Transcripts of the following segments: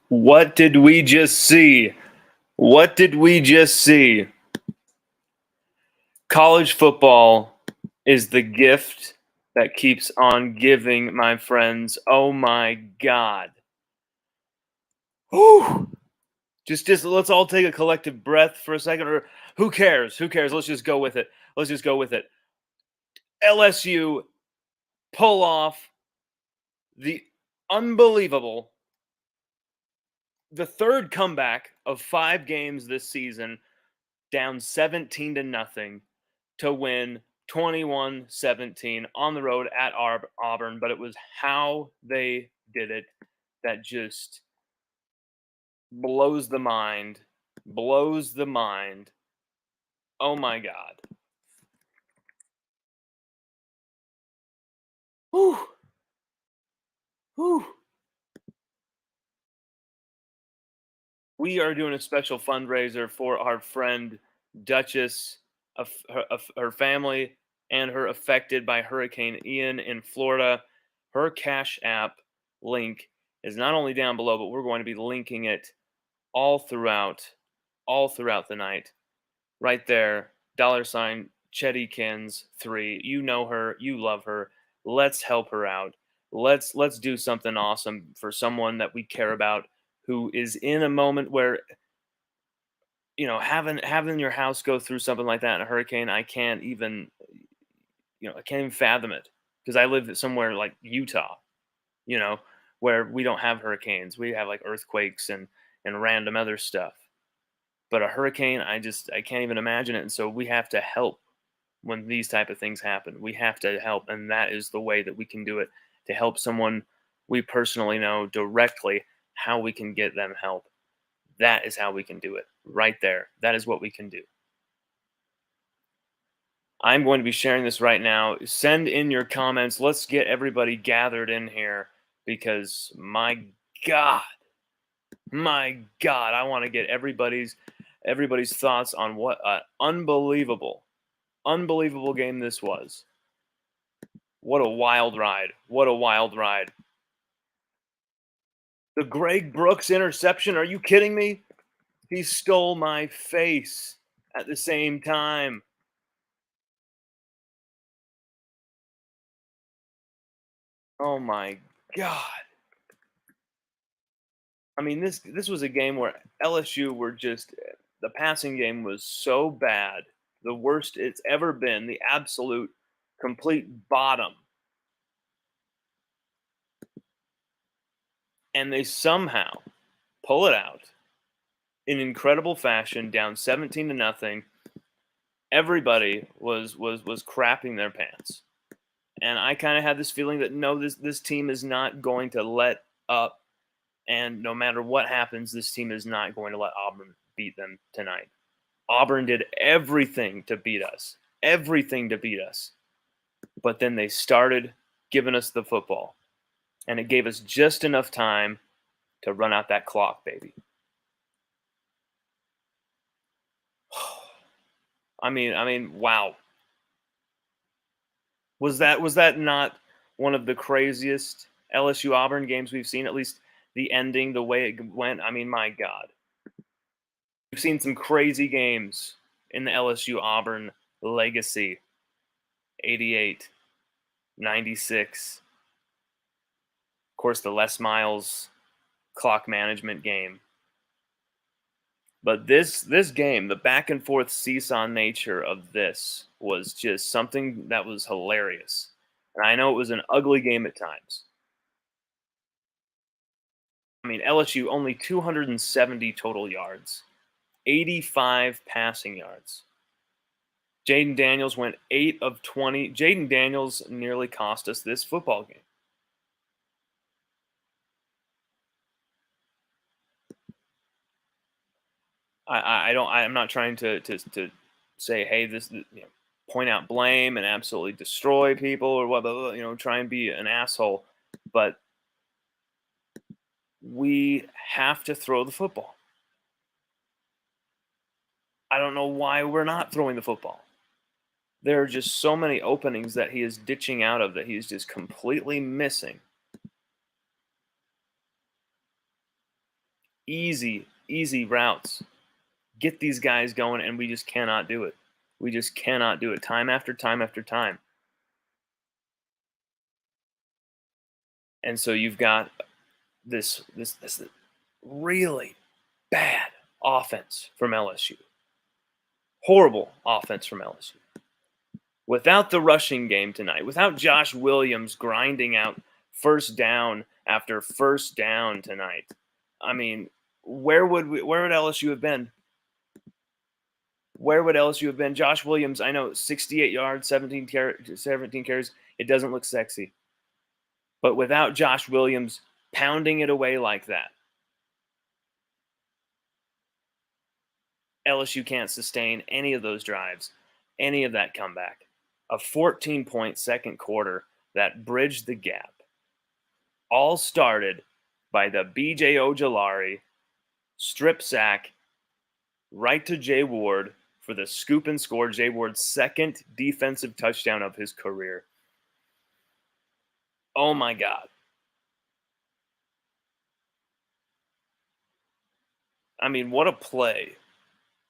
What did we just see? What did we just see? College football is the gift that keeps on giving, my friends. Oh my God. Whew. Just let's all take a collective breath for a second. Or who cares? Who cares? Let's just go with it. Let's just go with it. LSU pull off the unbelievable, the third comeback of 5 games this season, down 17 to nothing, to win 21-17 on the road at Auburn. But it was how they did it that just blows the mind. Blows the mind. Oh my God. Whew. Whew. We are doing a special fundraiser for our friend Duchess, of her family, and her affected by Hurricane Ian in Florida. Her Cash App link is not only down below, but we're going to be linking it all throughout the night. Right there, $ Chettykins3. You know her, you love her. Let's help her out. Let's do something awesome for someone that we care about, who is in a moment where, having your house go through something like that in a hurricane. I can't even fathom it, because I live somewhere like Utah, you know, where we don't have hurricanes. We have like earthquakes and random other stuff. But a hurricane, I can't even imagine it. And so we have to help when these type of things happen. We have to help, and that is the way that we can do it, to help someone we personally know directly, how we can get them help. That is how we can do it right there. That is what we can do. I'm going to be sharing this right now. Send in your comments. Let's get everybody gathered in here, because God, my God, I want to get everybody's thoughts on what an unbelievable game this was. What a wild ride. What a wild ride. The Greg Brooks interception, are you kidding me? He stole my face at the same time. Oh my God. I mean, this was a game where LSU were just, the passing game was so bad, the worst it's ever been, the absolute complete bottom. And they somehow pull it out in incredible fashion, down 17 to nothing. Everybody was crapping their pants. And I kind of had this feeling that no, this team is not going to let up, and no matter what happens, this team is not going to let Auburn beat them tonight. Auburn did everything to beat us. Everything to beat us. But then they started giving us the football. And it gave us just enough time to run out that clock, baby. I mean, wow. Was that not one of the craziest LSU Auburn games we've seen? At least the ending, the way it went. I mean, my God. We've seen some crazy games in the LSU Auburn legacy. 88, 96. Of course, the Les Miles clock management game. But this game, the back and forth seesaw nature of this was just something that was hilarious. And I know it was an ugly game at times. I mean, LSU only 270 total yards, 85 passing yards. Jaden Daniels went 8 of 20. Jaden Daniels nearly cost us this football game. I'm not trying to say, hey, this, point out blame and absolutely destroy people or what, try and be an asshole. But we have to throw the football. I don't know why we're not throwing the football. There are just so many openings that he is ditching out of, that he is just completely missing. easy routes. Get these guys going, and we just cannot do it. We just cannot do it time after time after time. And so you've got this really bad offense from LSU. Horrible offense from LSU. Without the rushing game tonight, without Josh Williams grinding out first down after first down tonight, I mean, where would LSU have been? Where would LSU have been? Josh Williams, I know, 68 yards, 17 carries. It doesn't look sexy. But without Josh Williams pounding it away like that, LSU can't sustain any of those drives, any of that comeback. A 14-point second quarter that bridged the gap. All started by the B.J. Ojolari strip sack right to Jay Ward for the scoop and score. Jay Ward's second defensive touchdown of his career. Oh my God. I mean, what a play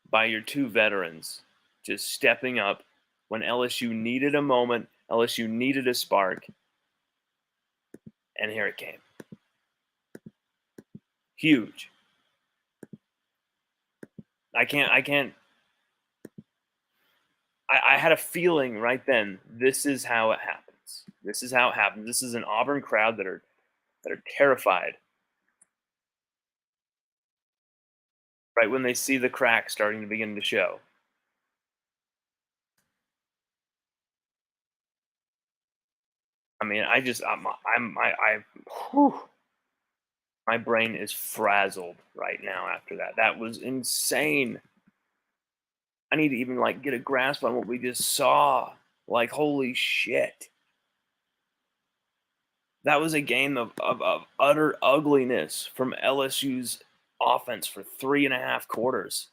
by your two veterans, just stepping up when LSU needed a moment, LSU needed a spark, and here it came. Huge. I had a feeling right then, this is how it happens. This is how it happens. This is an Auburn crowd that are terrified right when they see the cracks starting to begin to show. I mean, whew, my brain is frazzled right now after that. That was insane. I need to even like get a grasp on what we just saw. Like, holy shit. That was a game of utter ugliness from LSU's offense for 3.5 quarters.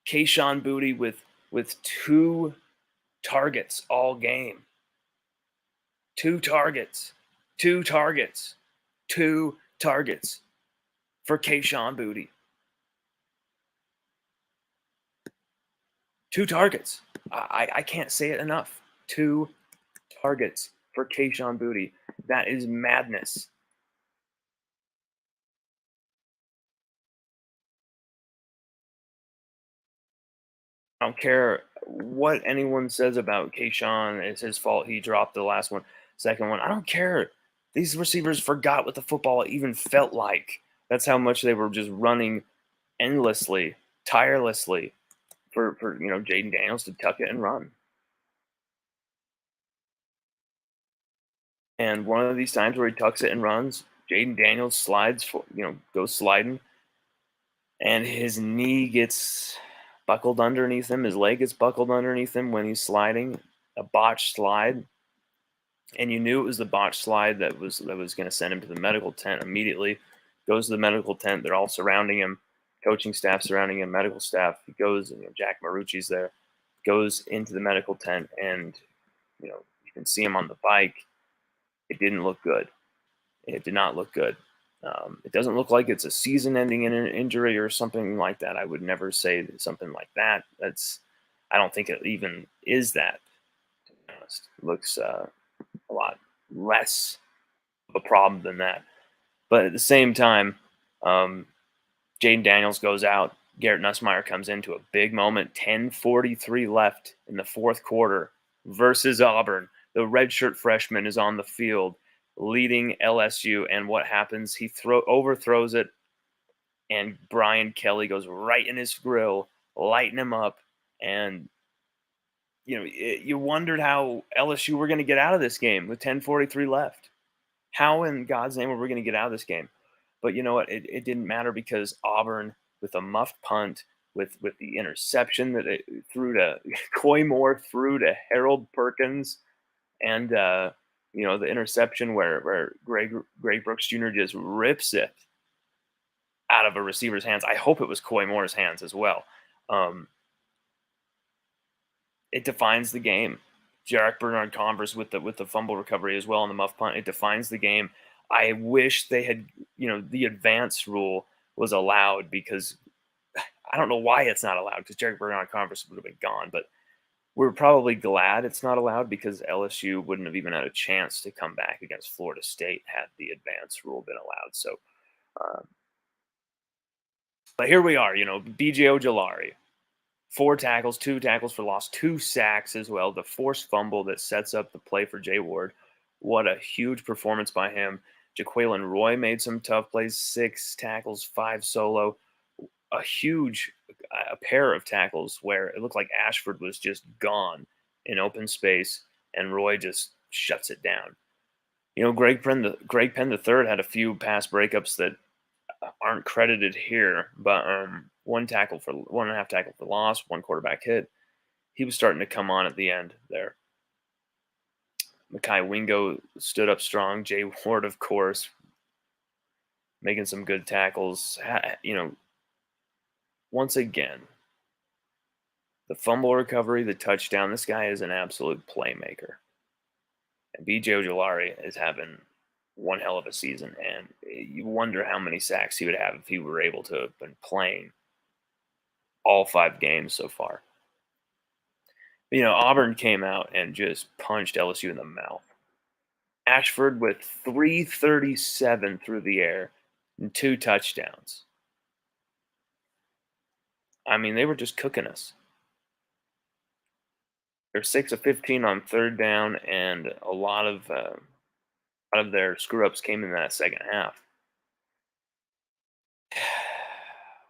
Kayshon Boutte with 2 targets all game. 2 targets. 2 targets. 2 targets for Kayshon Boutte. 2 targets. I can't say it enough. 2 targets for Kayshon Boutte. That is madness. I don't care what anyone says about Kayshon. It's his fault. He dropped the last one, second one. I don't care. These receivers forgot what the football even felt like. That's how much they were just running endlessly, tirelessly for Jaden Daniels to tuck it and run. And one of these times where he tucks it and runs, Jaden Daniels slides for goes sliding, and his knee gets buckled underneath him. His leg gets buckled underneath him when he's sliding, a botched slide. And you knew it was the botched slide that was going to send him to the medical tent immediately. Goes to the medical tent. They're all surrounding him, coaching staff surrounding him, medical staff. He goes, and Jack Marucci's there. Goes into the medical tent, and you can see him on the bike. It didn't look good. It did not look good. It doesn't look like it's a season-ending injury or something like that. I would never say something like that. I don't think it even is that. To be honest, it looks a lot less of a problem than that. But at the same time, Jaden Daniels goes out. Garrett Nussmeier comes into a big moment. 10:43 left in the fourth quarter versus Auburn. The redshirt freshman is on the field leading LSU, and what happens? He overthrows it, and Brian Kelly goes right in his grill, lighting him up, and you wondered how LSU were going to get out of this game with 10:43 left. How in God's name were we going to get out of this game? But you know what? It didn't matter because Auburn, with a muffed punt, with the interception that it threw to Coy Moore, threw to Harold Perkins, and the interception where Greg Brooks Jr. just rips it out of a receiver's hands. I hope it was Coy Moore's hands as well. It defines the game. Jarek Bernard Converse with the fumble recovery as well on the muff punt. It defines the game. I wish they had, the advance rule was allowed, because I don't know why it's not allowed, because Jerry Bernard Conference would have been gone. But we're probably glad it's not allowed, because LSU wouldn't have even had a chance to come back against Florida State had the advance rule been allowed. So, uh, but here we are, BJ Ojolari, 4 tackles, 2 tackles for loss, 2 sacks as well. The forced fumble that sets up the play for Jay Ward. What a huge performance by him. Jaquelin Roy made some tough plays, 6 tackles, 5 solo. A huge a pair of tackles where it looked like Ashford was just gone in open space, and Roy just shuts it down. Greg Penn the third had a few pass breakups that aren't credited here, but 1.5 tackle for loss, 1 quarterback hit. He was starting to come on at the end there. Makai Wingo stood up strong. Jay Ward, of course, making some good tackles. Once again, the fumble recovery, the touchdown. This guy is an absolute playmaker. And BJ Ojolari is having one hell of a season. And you wonder how many sacks he would have if he were able to have been playing all 5 games so far. Auburn came out and just punched LSU in the mouth. Ashford with 337 through the air and 2 touchdowns. I mean, they were just cooking us. They're 6 of 15 on 3rd down, and a lot of their screw ups came in that second half.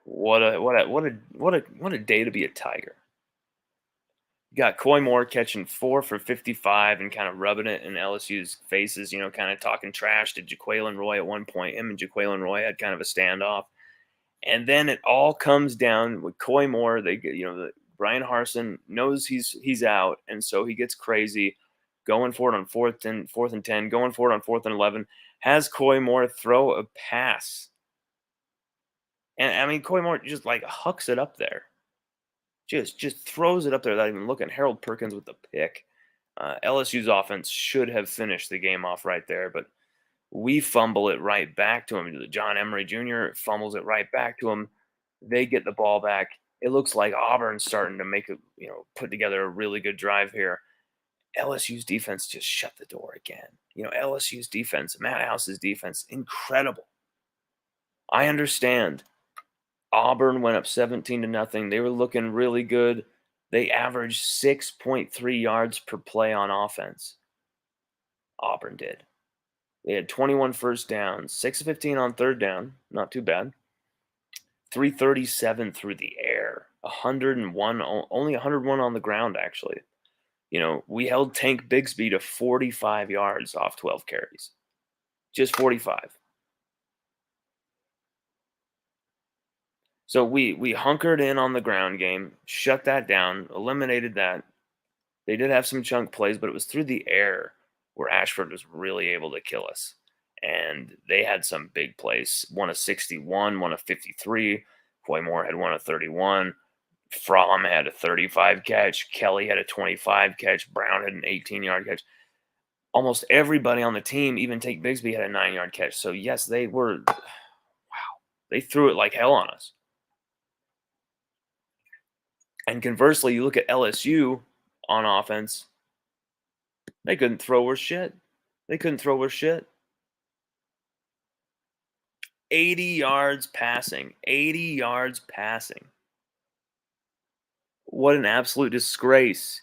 What a day to be a Tiger. You got Coy Moore catching 4 for 55 and kind of rubbing it in LSU's faces, kind of talking trash to Jaquelin Roy at one point. Him and Jaquelin Roy had kind of a standoff. And then it all comes down with Coy Moore. They get, Brian Harsin knows he's out, and so he gets crazy, going for it on fourth and 10, going for it on 4th and 11. Has Coy Moore throw a pass, and I mean Coy Moore just like hucks it up there, just throws it up there without even looking. Harold Perkins with the pick. LSU's offense should have finished the game off right there, but we fumble it right back to him. John Emery Jr. fumbles it right back to him. They get the ball back. It looks like Auburn's starting to put together a really good drive here. LSU's defense just shut the door again. LSU's defense, Matt House's defense, incredible. I understand. Auburn went up 17-0. They were looking really good. They averaged 6.3 yards per play on offense. Auburn did. They had 21 first downs, 6 of 15 on 3rd down. Not too bad. 337 through the air, 101, only 101 on the ground, actually. We held Tank Bigsby to 45 yards off 12 carries. Just 45. So we hunkered in on the ground game, shut that down, eliminated that. They did have some chunk plays, but it was through the air where Ashford was really able to kill us. And they had some big plays. One of 61, one of 53. Coy Moore had one of 31. Fromm had a 35 catch. Kelly had a 25 catch. Brown had an 18-yard catch. Almost everybody on the team, even Tank Bigsby, had a 9-yard catch. So, yes, they were – wow. They threw it like hell on us. And conversely, you look at LSU on offense, they couldn't throw worth shit. 80 yards passing. 80 yards passing. What an absolute disgrace.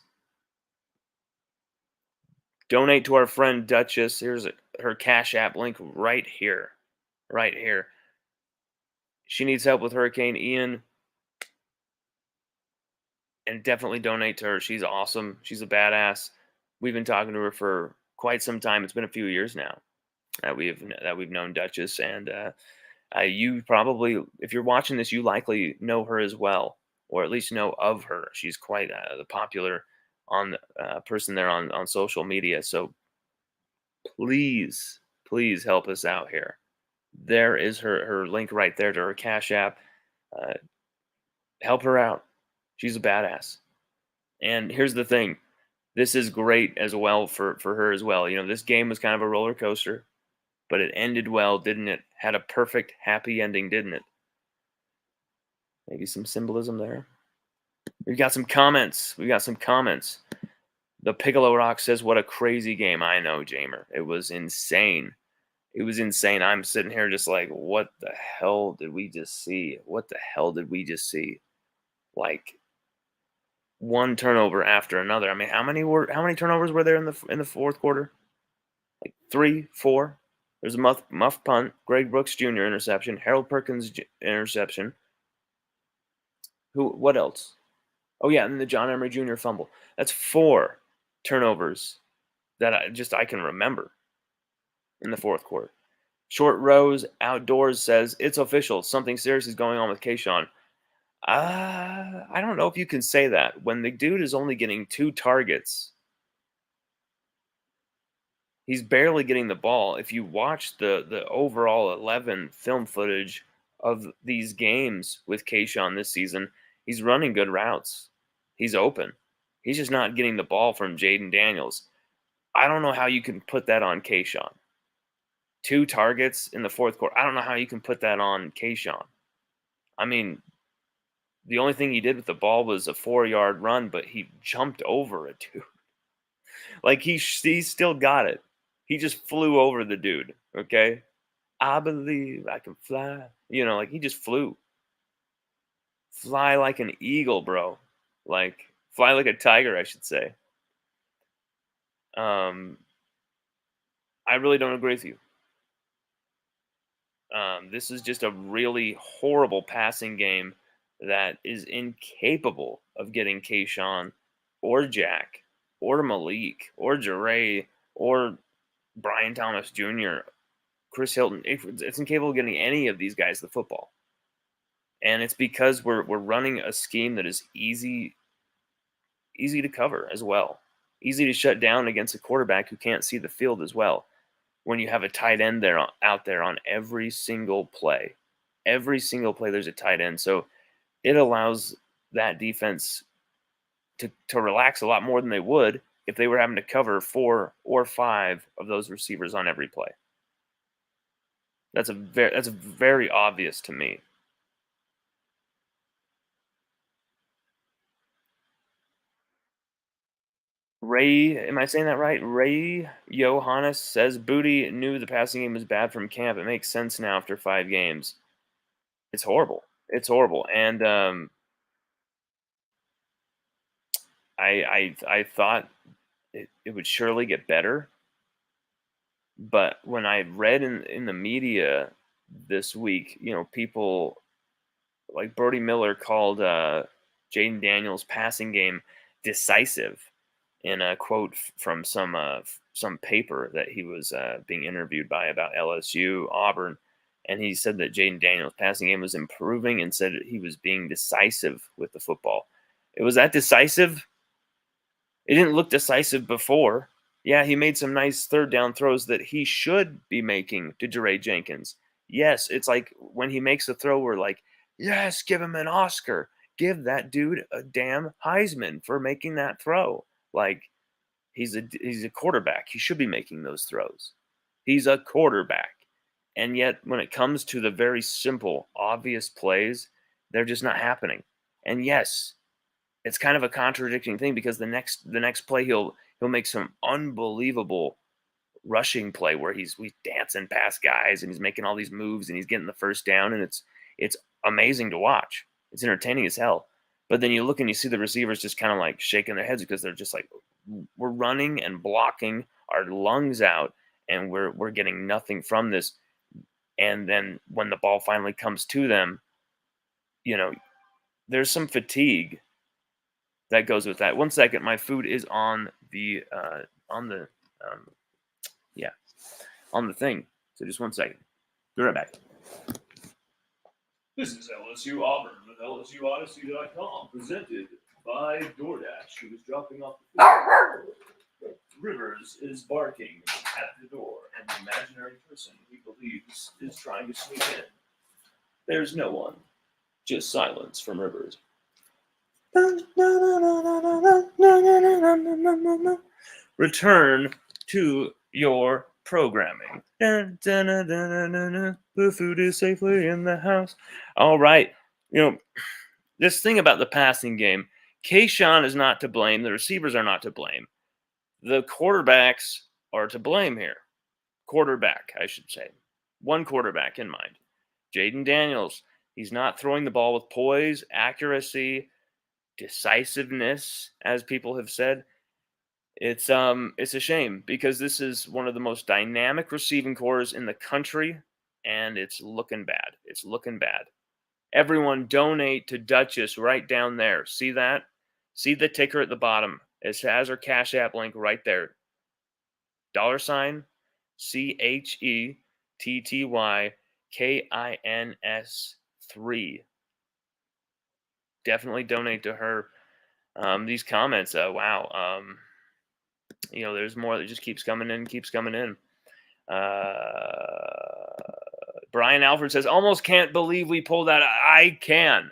Donate to our friend Duchess. Here's her Cash App link right here. Right here. She needs help with Hurricane Ian. And definitely donate to her. She's awesome. She's a badass. We've been talking to her for quite some time. It's been a few years now that we've known Duchess. And you probably, if you're watching this, you likely know her as well, or at least know of her. She's quite the popular person there on social media. So please help us out here. There is her link right there to her Cash App. Help her out. She's a badass. And here's the thing. This is great as well for her as well. This game was kind of a roller coaster. But it ended well, didn't it? Had a perfect, happy ending, didn't it? Maybe some symbolism there. We got some comments. The Piccolo Rock says, "What a crazy game." I know, Jamer. It was insane. It was insane. I'm sitting here just like, what the hell did we just see? What the hell did we just see? Like one turnover after another. I mean, how many turnovers were there in the fourth quarter? Like 3, 4. There's a muff punt, Greg Brooks Jr. interception, Harold Perkins interception. What else? Oh yeah, and the John Emery Jr. fumble. That's 4 turnovers that I can remember in the fourth quarter. Short Rose Outdoors says, "It's official. Something serious is going on with Kayshawn." I don't know if you can say that when the dude is only getting 2 targets. He's barely getting the ball. If you watch the overall 11 film footage of these games with Kayshawn this season, he's running good routes. He's open. He's just not getting the ball from Jaden Daniels. I don't know how you can put that on Kayshawn. 2 targets in the fourth quarter. I don't know how you can put that on Kayshawn. I mean, the only thing he did with the ball was a 4-yard run, but he jumped over a dude. Like he still got it. He just flew over the dude. Okay, I believe I can fly. Like he just flew. Fly like an eagle, bro. Like fly like a tiger, I should say. I really don't agree with you. This is just a really horrible passing game that is incapable of getting Kayshawn or Jack or Malik or Jure or Brian Thomas Jr., Chris Hilton. It's incapable of getting any of these guys the football. And it's because we're running a scheme that is easy to cover as well. Easy to shut down against a quarterback who can't see the field as well. When you have a tight end out there on every single play. Every single play there's a tight end. So it allows that defense to relax a lot more than they would if they were having to cover 4 or 5 of those receivers on every play. That's very obvious to me. Ray, am I saying that right? Ray Johannes says Booty knew the passing game was bad from camp. It makes sense now after 5 games. It's horrible. It's horrible. And I thought it would surely get better. But when I read in the media this week, people like Brody Miller called Jaden Daniels' passing game decisive in a quote from some paper that he was being interviewed by about LSU, Auburn, and he said that Jaden Daniels' passing game was improving and said he was being decisive with the football. It was that decisive? It didn't look decisive before. Yeah, he made some nice third down throws that he should be making to Jure Jenkins. Yes, it's like when he makes a throw, we're like, yes, give him an Oscar. Give that dude a damn Heisman for making that throw. Like, he's a quarterback. He should be making those throws. He's a quarterback. And yet, when it comes to the very simple, obvious plays, they're just not happening. And yes, it's kind of a contradicting thing because the next play he'll make some unbelievable rushing play where he's dancing past guys and he's making all these moves and he's getting the first down, and it's amazing to watch. It's entertaining as hell. But then you look and you see the receivers just kind of like shaking their heads because they're just like, we're running and blocking our lungs out and we're getting nothing from this. And then when the ball finally comes to them, there's some fatigue that goes with that. 1 second, my food is on the on the thing. So just 1 second. Be right back. This is LSU Auburn with LSUODYSSEY.COM, presented by DoorDash, who is dropping off the food. Rivers is barking at the door, and the imaginary person he believes is trying to sneak in. There's no one, just silence from Rivers. Return to your programming. Dun, dun, dun, dun, dun, dun, dun. The food is safely in the house. All right. You know, this thing about the passing game, Kayshawn is not to blame. The receivers are not to blame. The quarterbacks are to blame here. Quarterback, I should say. One quarterback in mind. Jaden Daniels. He's not throwing the ball with poise, accuracy, decisiveness, as people have said. It's a shame because this is one of the most dynamic receiving cores in the country, and it's looking bad. It's looking bad. Everyone donate to Duchess right down there. See that? See the ticker at the bottom. It has her Cash App link right there. $ CHETTYKINS3. Definitely donate to her. These comments, wow. There's more that just keeps coming in, keeps coming in. Brian Alfred says, almost can't believe we pulled that. I can,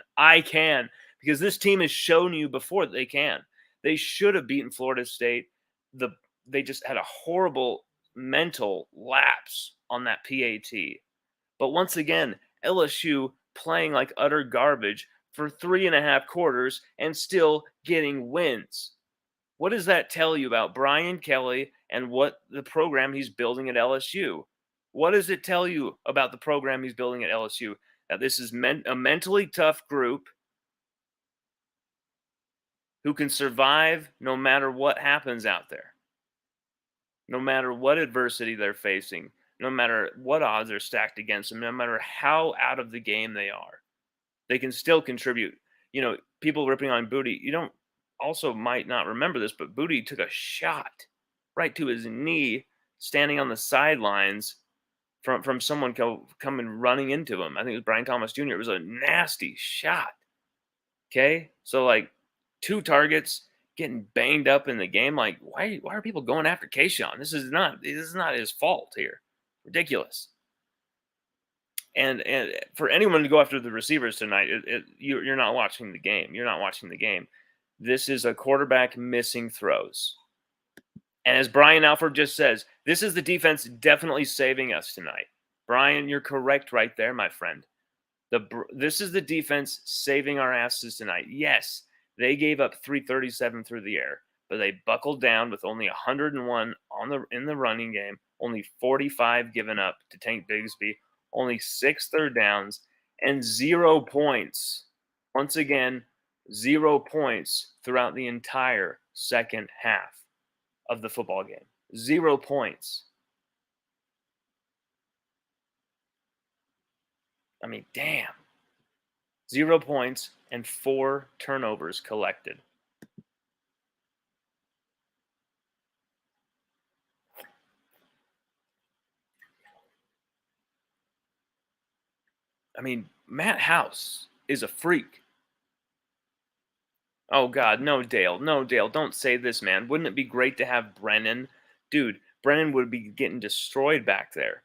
because this team has shown you before that they can. They should have beaten Florida State. They just had a horrible mental lapse on that PAT. But once again, LSU playing like utter garbage for 3.5 quarters and still getting wins. What does that tell you about Brian Kelly and what the program he's building at LSU? What does it tell you about the program he's building at LSU? That this is a mentally tough group who can survive no matter what happens out there, no matter what adversity they're facing, no matter what odds are stacked against them, no matter how out of the game they are. They can still contribute. People ripping on Booty, you don't also might not remember this, but Booty took a shot right to his knee standing on the sidelines from someone coming running into him. I think it was Brian Thomas Jr. It was a nasty shot. Okay? So, 2 targets, getting banged up in the game. Why are people going after Kayshawn? This is not his fault here. Ridiculous. And for anyone to go after the receivers tonight, you're not watching the game. You're not watching the game. This is a quarterback missing throws. And as Brian Alford just says, this is the defense definitely saving us tonight. Brian, you're correct right there, my friend. This is the defense saving our asses tonight. Yes, they gave up 337 through the air, but they buckled down with only 101 in the running game, only 45 given up to Tank Bigsby, only 6 third downs, and 0 points. Once again, 0 points throughout the entire second half of the football game. 0 points. I mean, damn. 0 points and 4 turnovers collected. I mean, Matt House is a freak. Oh, God, no, Dale. No, Dale, don't say this, man. Wouldn't it be great to have Brennan? Dude, Brennan would be getting destroyed back there.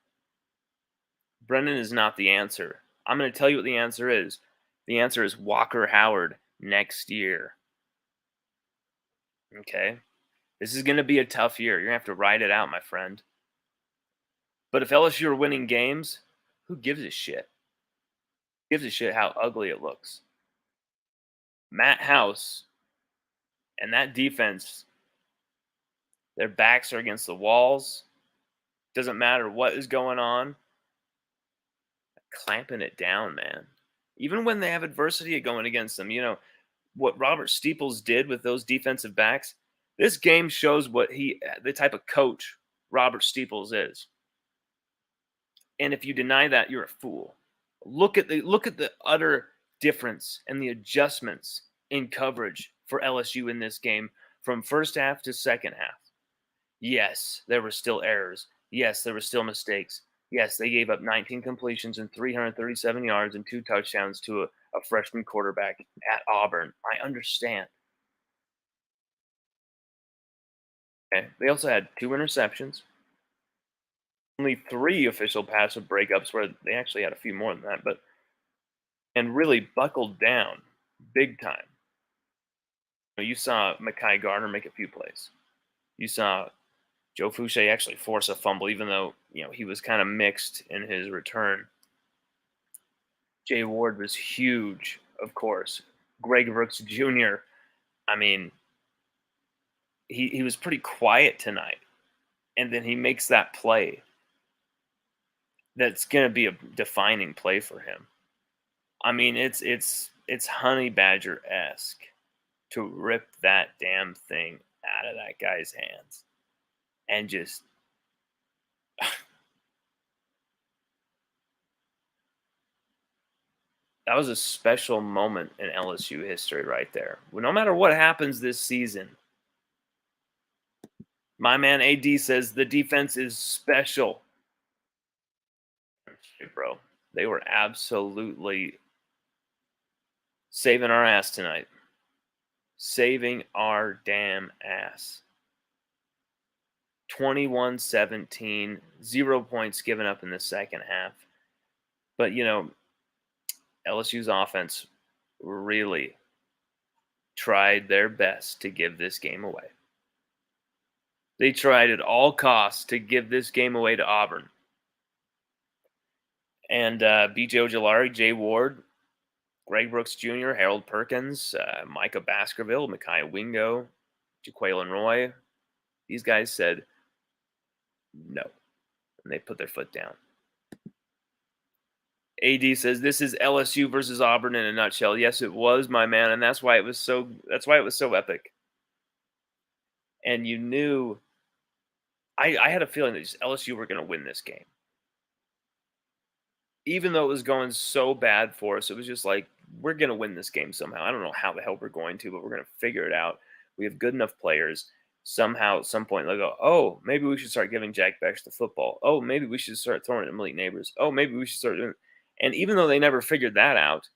Brennan is not the answer. I'm going to tell you what the answer is. The answer is Walker Howard next year. Okay? This is going to be a tough year. You're going to have to ride it out, my friend. But if LSU are winning games, who gives a shit? Who gives a shit how ugly it looks? Matt House and that defense, their backs are against the walls. Doesn't matter what is going on. Clamping it down, man. Even when they have adversity going against them, what Robert Steeples did with those defensive backs. This game shows the type of coach Robert Steeples is. And if you deny that, you're a fool. Look at the utter difference and the adjustments in coverage for LSU in this game from first half to second half. Yes, there were still errors. Yes, there were still mistakes. Yes, they gave up 19 completions and 337 yards and 2 touchdowns to a freshman quarterback at Auburn. I understand. Okay. They also had 2 interceptions. Only 3 official passive breakups, where they actually had a few more than that, and really buckled down big time. You saw Mekhi Garner make a few plays. You saw Joe Fouché actually forced a fumble, even though he was kind of mixed in his return. Jay Ward was huge, of course. Greg Brooks Jr. I mean, he was pretty quiet tonight, and then he makes that play. That's going to be a defining play for him. I mean, it's Honey Badger esque to rip that damn thing out of that guy's hands and just that was a special moment in LSU history right there. No matter what happens this season, my man AD says the defense is special. Bro, they were absolutely saving our ass tonight. Saving our damn ass. 21-17, 0 points given up in the second half. But, LSU's offense really tried their best to give this game away. They tried at all costs to give this game away to Auburn. And B.J. Ojulari, Jay Ward, Greg Brooks Jr., Harold Perkins, Micah Baskerville, Micaiah Wingo, Jaquelin Roy, these guys said no. And they put their foot down. AD says this is LSU versus Auburn in a nutshell. Yes, it was, my man, and that's why it was so epic. And you knew I had a feeling that LSU were going to win this game. Even though it was going so bad for us, it was just like, we're going to win this game somehow. I don't know how the hell we're going to, but we're going to figure it out. We have good enough players. Somehow, at some point, they'll go, oh, maybe we should start giving Jack Bex the football. Oh, maybe we should start throwing it at Malik Neighbors. Oh, maybe we should start doing. And even though they never figured that out,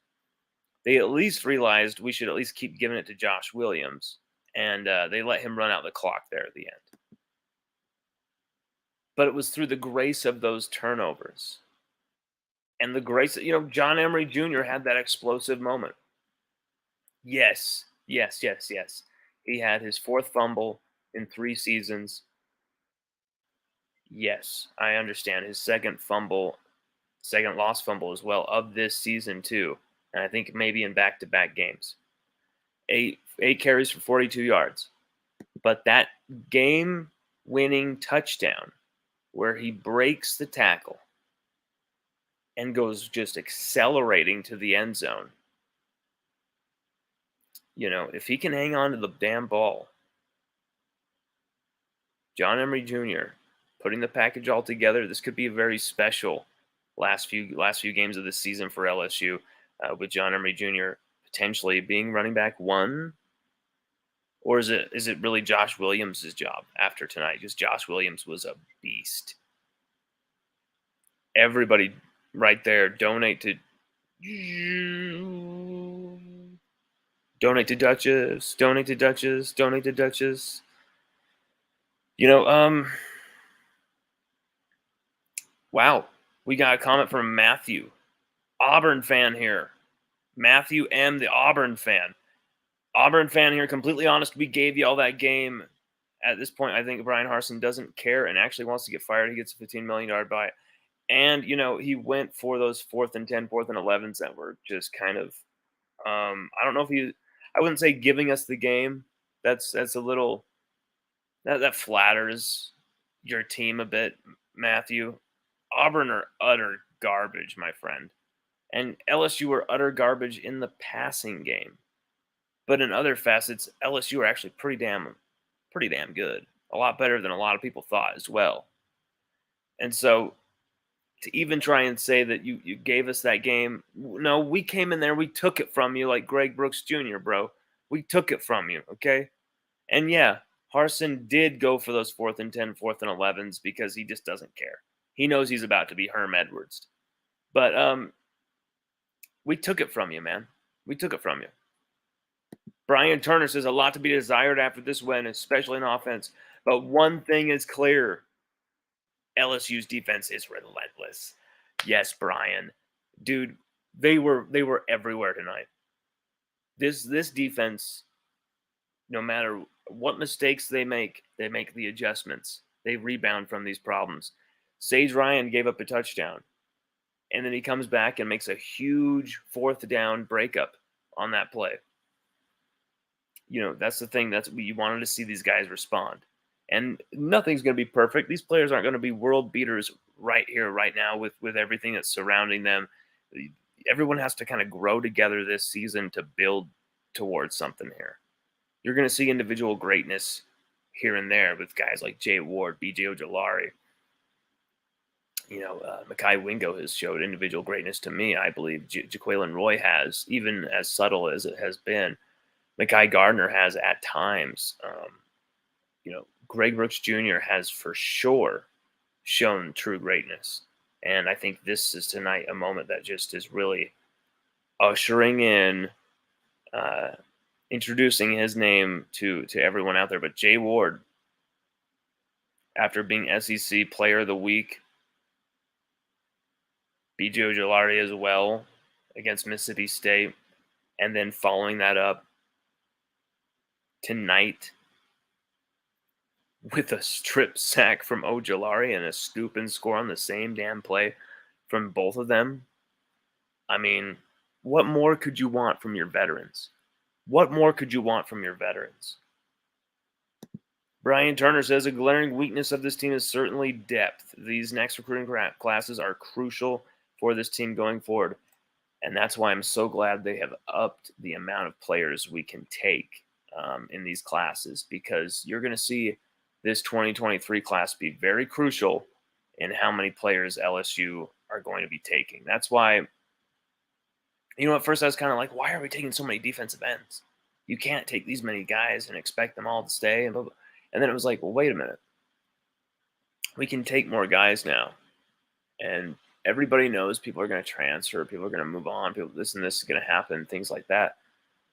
they at least realized we should at least keep giving it to Josh Williams. And they let him run out the clock there at the end. But it was through the grace of those turnovers. And the grace, John Emery Jr. had that explosive moment. Yes. He had his 4th fumble in 3 seasons. Yes, I understand. His second lost fumble as well of this season too. And I think maybe in back-to-back games. 8 carries for 42 yards. But that game-winning touchdown where he breaks the tackle and goes just accelerating to the end zone. If he can hang on to the damn ball, John Emery Jr. putting the package all together, this could be a very special last few games of the season for LSU, with John Emery Jr. potentially being running back 1. Or is it really Josh Williams' job after tonight? Because Josh Williams was a beast. Everybody right there, donate to Duchess. Wow. We got a comment from Matthew. Auburn fan here. Matthew M., the Auburn fan. Auburn fan here, completely honest, we gave you all that game. At this point, I think Brian Harsin doesn't care and actually wants to get fired. He gets a $15 million buy. And, he went for those 4th and 10, 4th and 11s that were just kind of, I don't know if I wouldn't say giving us the game. That's a little, that flatters your team a bit, Matthew. Auburn are utter garbage, my friend. And LSU were utter garbage in the passing game. But in other facets, LSU are actually pretty damn good. A lot better than a lot of people thought as well. And so to even try and say that you gave us that game, no, we came in there, we took it from you like Greg Brooks Jr., bro. We took it from you, okay? And yeah, Harsin did go for those 4th and 10, 4th and 11s because he just doesn't care. He knows he's about to be Herm Edwards. But we took it from you, man. We took it from you. Brian Turner says a lot to be desired after this win, especially in offense. But one thing is clear. LSU's defense is relentless. Yes, Brian. Dude, they were everywhere tonight. This defense, no matter what mistakes they make the adjustments. They rebound from these problems. Sage Ryan gave up a touchdown, and then he comes back and makes a huge fourth down breakup on that play. That's the thing. That's you wanted to see these guys respond. And nothing's going to be perfect. These players aren't going to be world beaters right here, right now, with everything that's surrounding them. Everyone has to kind of grow together this season to build towards something here. You're going to see individual greatness here and there with guys like Jay Ward, B.J. Ojolari. Mekhi Wingo has showed individual greatness to me. I believe Jaquelin Roy has, even as subtle as it has been. Mekhi Gardner has at times. Greg Brooks Jr. has for sure shown true greatness. And I think this is tonight a moment that just is really ushering in, introducing his name to everyone out there. But Jay Ward, after being SEC Player of the Week, B.J. Ojolari as well against Mississippi State, and then following that up tonight with a strip sack from Ojolari and a scoop and score on the same damn play from both of them. I mean, what more could you want from your veterans? What more could you want from your veterans? Brian Turner says a glaring weakness of this team is certainly depth. These next recruiting classes are crucial for this team going forward. And that's why I'm so glad they have upped the amount of players we can take in these classes, because you're going to see this 2023 class be very crucial in how many players LSU are going to be taking. That's why, at first I was kind of like, why are we taking so many defensive ends? You can't take these many guys and expect them all to stay. And blah, blah. And then it was like, well, wait a minute. We can take more guys now. And everybody knows people are going to transfer, people are going to move on, this and this is going to happen, things like that.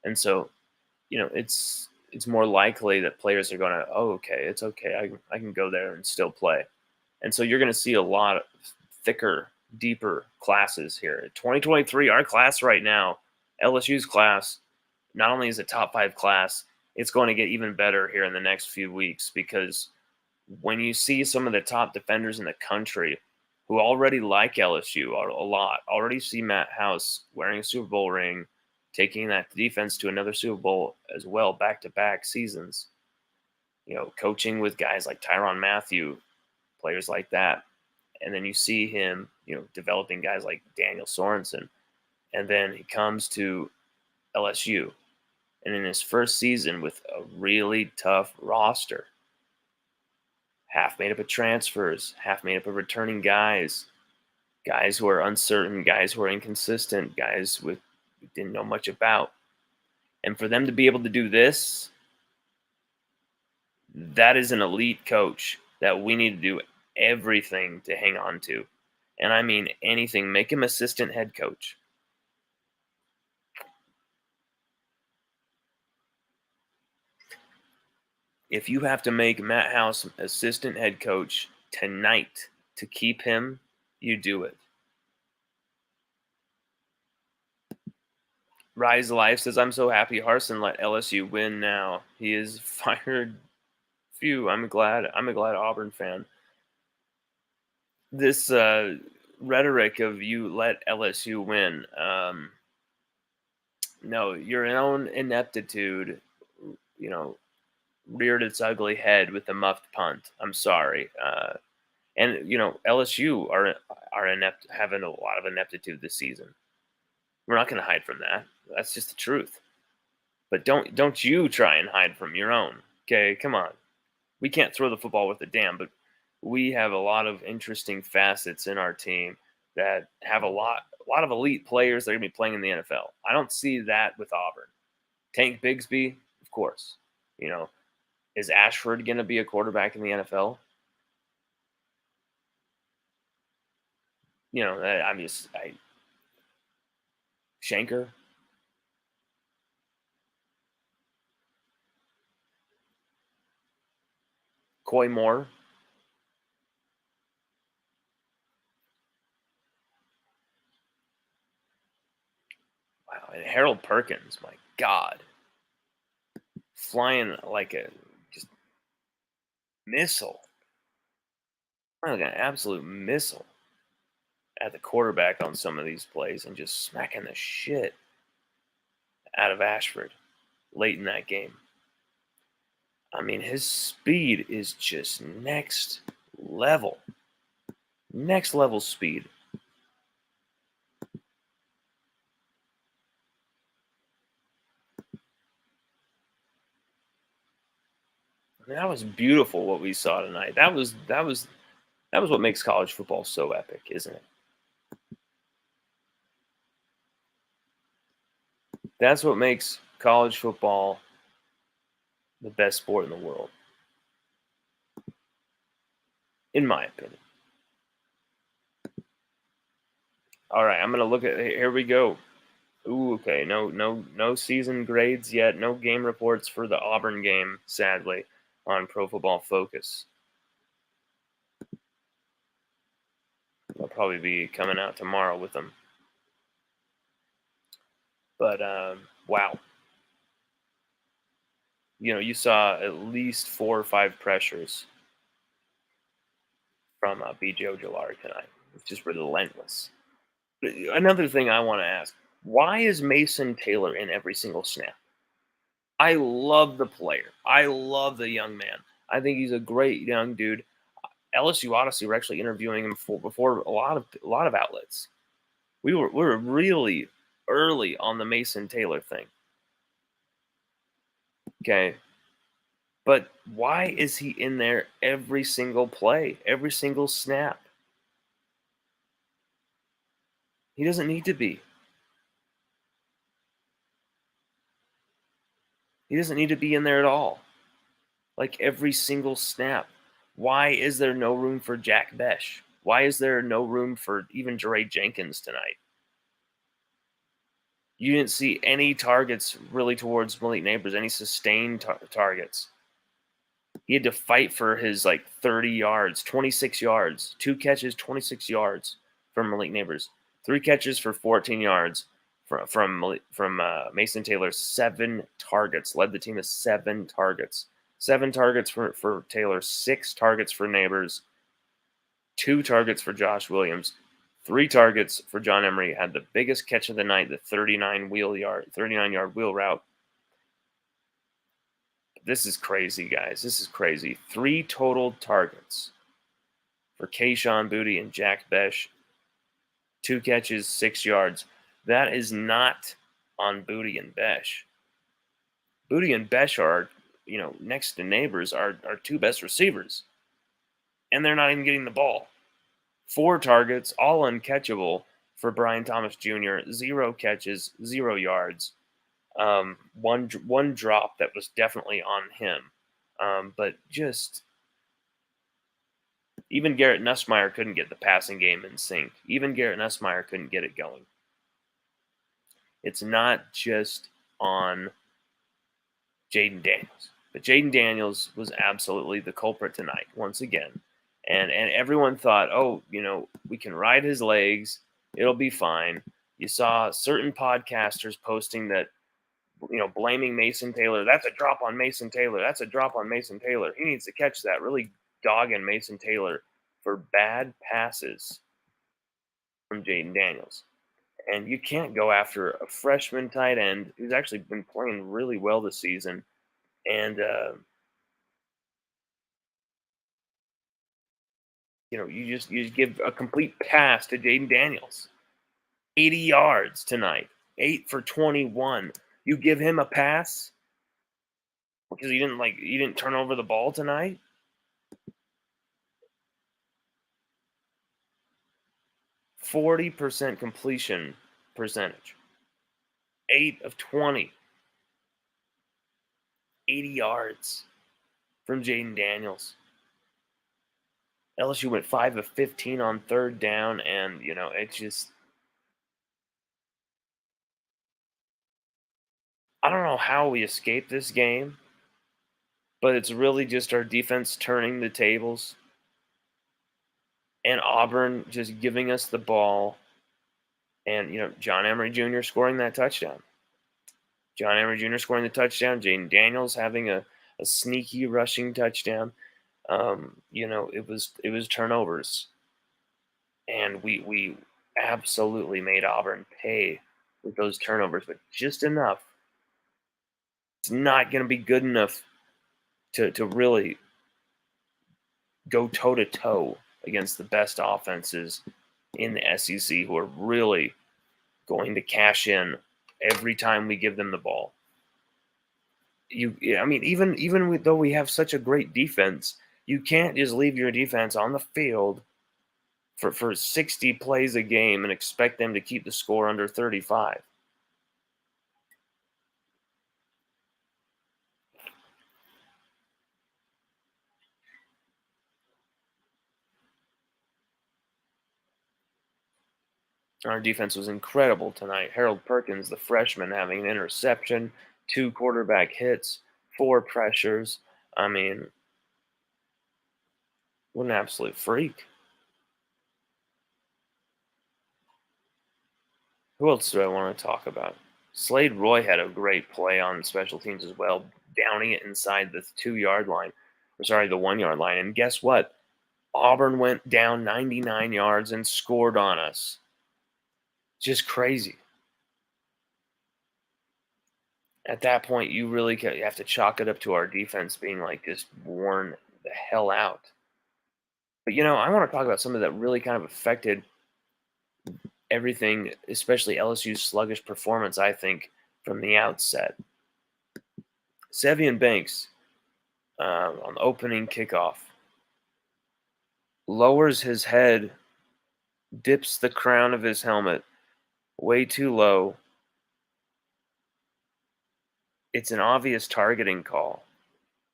And so, it's more likely that players are going to, oh, okay, it's okay, I can go there and still play. And so you're going to see a lot of thicker, deeper classes here. 2023, our class right now, LSU's class, not only is it top 5 class, it's going to get even better here in the next few weeks, because when you see some of the top defenders in the country who already like LSU a lot, already see Matt House wearing a Super Bowl ring, taking that defense to another Super Bowl as well, back-to-back seasons, coaching with guys like Tyrann Mathieu, players like that. And then you see him, developing guys like Daniel Sorensen. And then he comes to LSU. And in his first season with a really tough roster, half made up of transfers, half made up of returning guys who are uncertain, guys who are inconsistent, guys we didn't know much about. And for them to be able to do this, that is an elite coach that we need to do everything to hang on to. And I mean anything. Make him assistant head coach. If you have to make Matt House assistant head coach tonight to keep him, you do it. Rise Life says, I'm so happy Harsin let LSU win now. He is fired. Phew, I'm a glad Auburn fan. This rhetoric of you let LSU win. No, your own ineptitude, reared its ugly head with the muffed punt. I'm sorry. And LSU are inept, having a lot of ineptitude this season. We're not going to hide from that. That's just the truth. But don't you try and hide from your own. Okay, come on. We can't throw the football with a dam, but we have a lot of interesting facets in our team that have a lot of elite players that are going to be playing in the NFL. I don't see that with Auburn. Tank Bigsby, of course. Is Ashford going to be a quarterback in the NFL? Shanker. Coy Moore. Wow, and Harold Perkins, my God. Flying like a just missile. Like an absolute missile at the quarterback on some of these plays and just smacking the shit out of Ashford late in that game. I mean, his speed is just next level. Next level speed. I mean, that was beautiful what we saw tonight. That was what makes college football so epic, isn't it? That's what makes college football the best sport in the world, in my opinion. All right, I'm gonna look at. Here we go. Ooh, okay. No season grades yet. No game reports for the Auburn game, sadly, on Pro Football Focus. I'll probably be coming out tomorrow with them. But wow, you saw at least 4 or 5 pressures from B.J. Ojolari tonight. It's just relentless. Another thing I want to ask: why is Mason Taylor in every single snap? I love the player. I love the young man. I think he's a great young dude. LSU Odyssey were actually interviewing him before a lot of outlets. We were really early on the Mason Taylor thing. Okay. But why is he in there every single play, every single snap? He doesn't need to be. He doesn't need to be in there at all. Like every single snap. Why is there no room for Jack Besh? Why is there no room for even Jeray Jenkins tonight? You didn't see any targets really towards Malik Neighbors, any sustained targets. He had to fight for his like 30 yards, 26 yards, 2 catches, 26 yards from Malik Neighbors, 3 catches for 14 yards from Mason Taylor. 7 targets, led the team to 7 targets. 7 targets for Taylor, 6 targets for Neighbors, 2 targets for Josh Williams, 3 targets for John Emery. Had the biggest catch of the night, the 39-yard wheel route. This is crazy, guys. This is crazy. 3 total targets for Kayshon Boutte and Jack Besh. 2 catches, 6 yards. That is not on Boutte and Besh. Boutte and Besh are, next to Neighbors, are 2 best receivers. And they're not even getting the ball. 4 targets, all uncatchable for Brian Thomas Jr. 0 catches, 0 yards. One drop that was definitely on him. But just even Garrett Nussmeier couldn't get the passing game in sync. Even Garrett Nussmeier couldn't get it going. It's not just on Jaden Daniels, but Jaden Daniels was absolutely the culprit tonight once again. And everyone thought, oh, we can ride his legs. It'll be fine. You saw certain podcasters posting that, blaming Mason Taylor. That's a drop on Mason Taylor. That's a drop on Mason Taylor. He needs to catch that. Really dogging Mason Taylor for bad passes from Jaden Daniels. And you can't go after a freshman tight end who's actually been playing really well this season. And, you just give a complete pass to Jaden Daniels. 80 yards tonight, 8 for 21. You give him a pass because he didn't turn over the ball tonight. 40% completion percentage. 8 of 20. 80 yards from Jaden Daniels. LSU went 5 of 15 on 3rd down, and it just, I don't know how we escaped this game, but it's really just our defense turning the tables and Auburn just giving us the ball, and John Emery Jr. scoring that touchdown. John Emery Jr. scoring the touchdown. Jaden Daniels having a sneaky rushing touchdown. It was turnovers, and we absolutely made Auburn pay with those turnovers, but just enough. It's not going to be good enough to really go toe to toe against the best offenses in the SEC, who are really going to cash in every time we give them the ball. I mean, though we have such a great defense, you can't just leave your defense on the field for 60 plays a game and expect them to keep the score under 35. Our defense was incredible tonight. Harold Perkins, the freshman, having an interception, 2 quarterback hits, 4 pressures. I mean, what an absolute freak. Who else do I want to talk about? Slade Roy had a great play on special teams as well, downing it inside the 2 yard line, or sorry, the 1 yard line. And guess what? Auburn went down 99 yards and scored on us. Just crazy. At that point, you really have to chalk it up to our defense being like just worn the hell out. But I want to talk about something that really kind of affected everything, especially LSU's sluggish performance, I think, from the outset. Sevian Banks, on the opening kickoff, lowers his head, dips the crown of his helmet way too low. It's an obvious targeting call.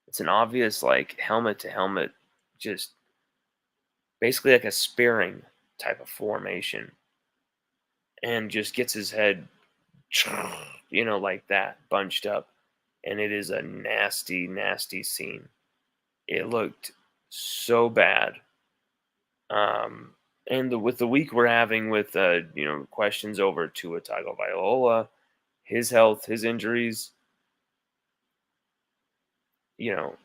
It's an obvious, like, helmet to helmet, just basically like a spearing type of formation. And just gets his head, like that, bunched up. And it is a nasty, nasty scene. It looked so bad. And with the week we're having with, questions over Tua Tagovailoa, his health, his injuries, you know,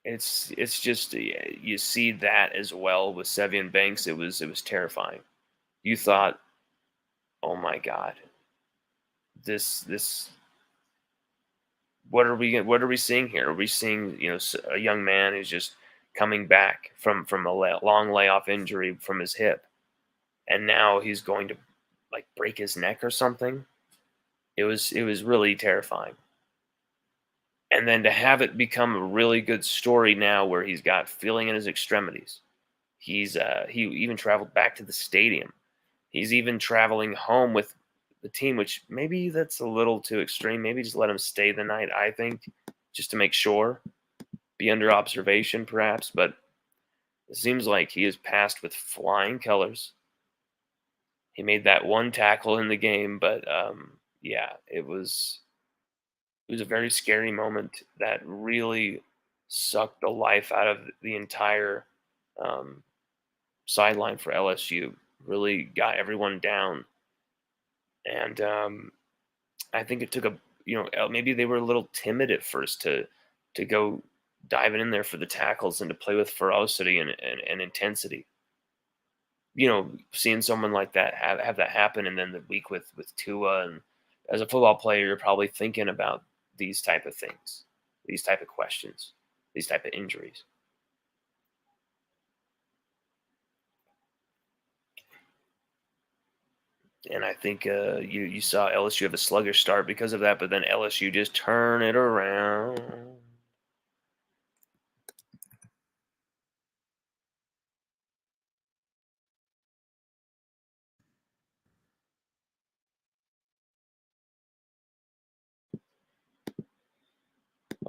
it's just you see that as well with Sevian Banks. It was terrifying. You thought, oh my God, this what are we seeing here? Are we seeing a young man who's just coming back from a long layoff injury from his hip, and now he's going to like break his neck or something? It was really terrifying. And then to have it become a really good story now, where he's got feeling in his extremities. He even traveled back to the stadium. He's even traveling home with the team, which maybe that's a little too extreme. Maybe just let him stay the night, I think, just to make sure, be under observation perhaps. But it seems like he is passed with flying colors. He made that one tackle in the game, but yeah, it was a very scary moment that really sucked the life out of the entire um, sideline for LSU. Really got everyone down, and I think it took maybe they were a little timid at first to go diving in there for the tackles and to play with ferocity and intensity. Seeing someone like that have that happen, and then the week with Tua, and as a football player, you're probably thinking about these type of things, these type of questions, these type of injuries. And I think you saw LSU have a sluggish start because of that, but then LSU just turn it around.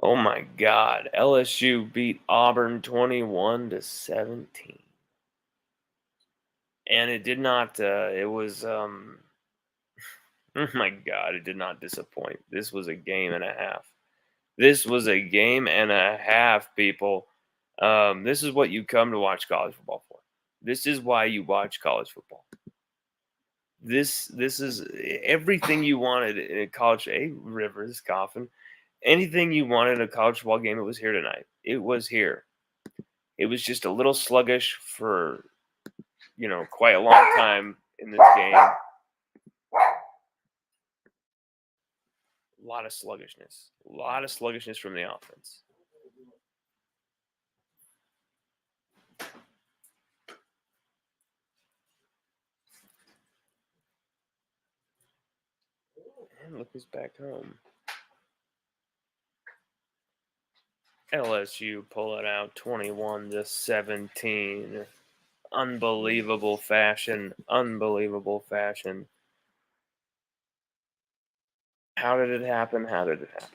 Oh my God! LSU beat Auburn 21-17, and it did not. It was. Oh my God! It did not disappoint. This was a game and a half. This was a game and a half, people. This is what you come to watch college football for. This is why you watch college football. This is everything you wanted in college. Hey, Rivers coughing. Anything you wanted in a college football game, it was here tonight. It was here. It was just a little sluggish for, quite a long time in this game. A lot of sluggishness. A lot of sluggishness from the offense. And look who's back home. LSU pull it out 21-17. Unbelievable fashion. Unbelievable fashion. How did it happen? How did it happen?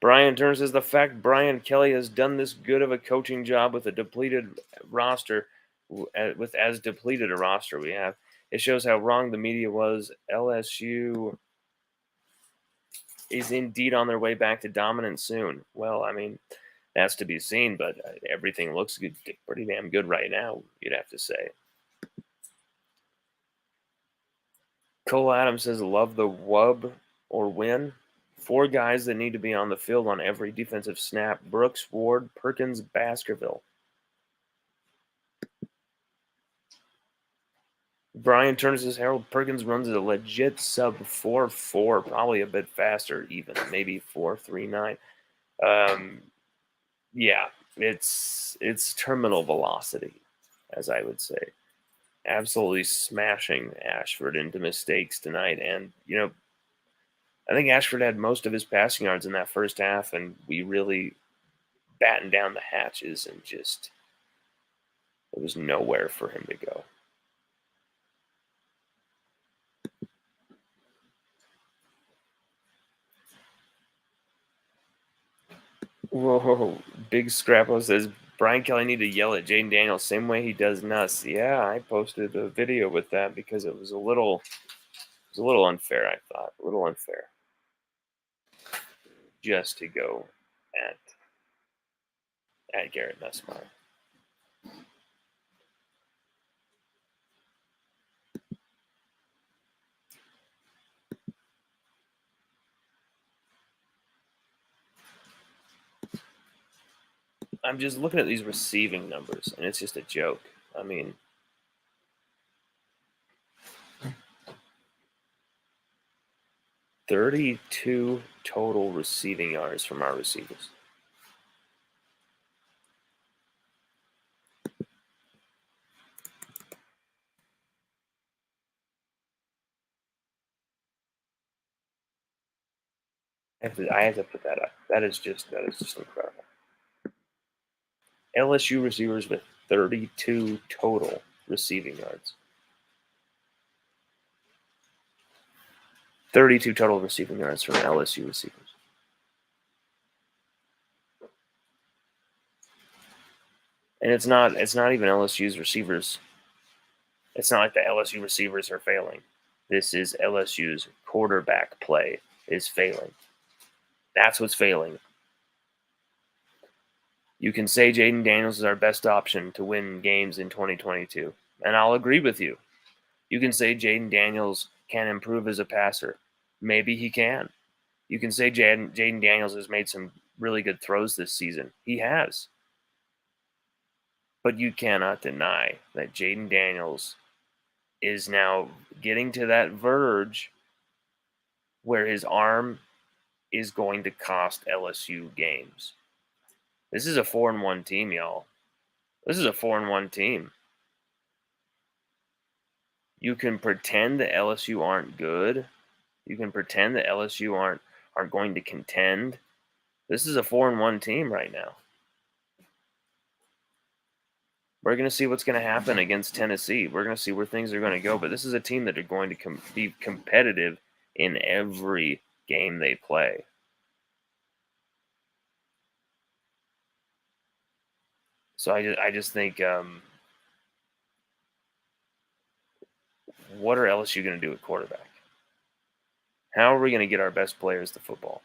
Brian Turner says the fact Brian Kelly has done this good of a coaching job with a depleted roster, with as depleted a roster we have, it shows how wrong the media was. LSU is indeed on their way back to dominance soon. Well, I mean, that's to be seen, but everything looks good, pretty damn good right now, you'd have to say. Cole Adams says, love the wub or win. 4 guys that need to be on the field on every defensive snap: Brooks, Ward, Perkins, Baskerville. Brian Turner says Harold Perkins runs a legit sub 4.4, probably a bit faster even, maybe 4.39. Yeah, it's terminal velocity, as I would say. Absolutely smashing Ashford into mistakes tonight. And, I think Ashford had most of his passing yards in that first half, and we really battened down the hatches and just, there was nowhere for him to go. Whoa, Big Scrappo says Brian Kelly need to yell at Jaden Daniels same way he does Nuss. Yeah, I posted a video with that because it was a little unfair, I thought. A little unfair. Just to go at Garrett Nussmeyer. I'm just looking at these receiving numbers, and it's just a joke. I mean, $32 total receiving yards from our receivers. I have to put that up. That is just incredible. LSU receivers with 32 total receiving yards. 32 total receiving yards from LSU receivers. And it's not even LSU's receivers. It's not like the LSU receivers are failing. This is LSU's quarterback play is failing. That's what's failing. You can say Jaden Daniels is our best option to win games in 2022, and I'll agree with you. You can say Jaden Daniels can improve as a passer. Maybe he can. You can say Jaden Daniels has made some really good throws this season. He has. But you cannot deny that Jaden Daniels is now getting to that verge where his arm is going to cost LSU games. This is a 4-1 team, y'all. This is a 4-1 team. You can pretend that LSU aren't good. You can pretend that LSU aren't going to contend. This is a 4-1 team right now. We're going to see what's going to happen against Tennessee. We're going to see where things are going to go. But this is a team that are going to be competitive in every game they play. So I just think, what are LSU going to do at quarterback? How are we going to get our best players to football?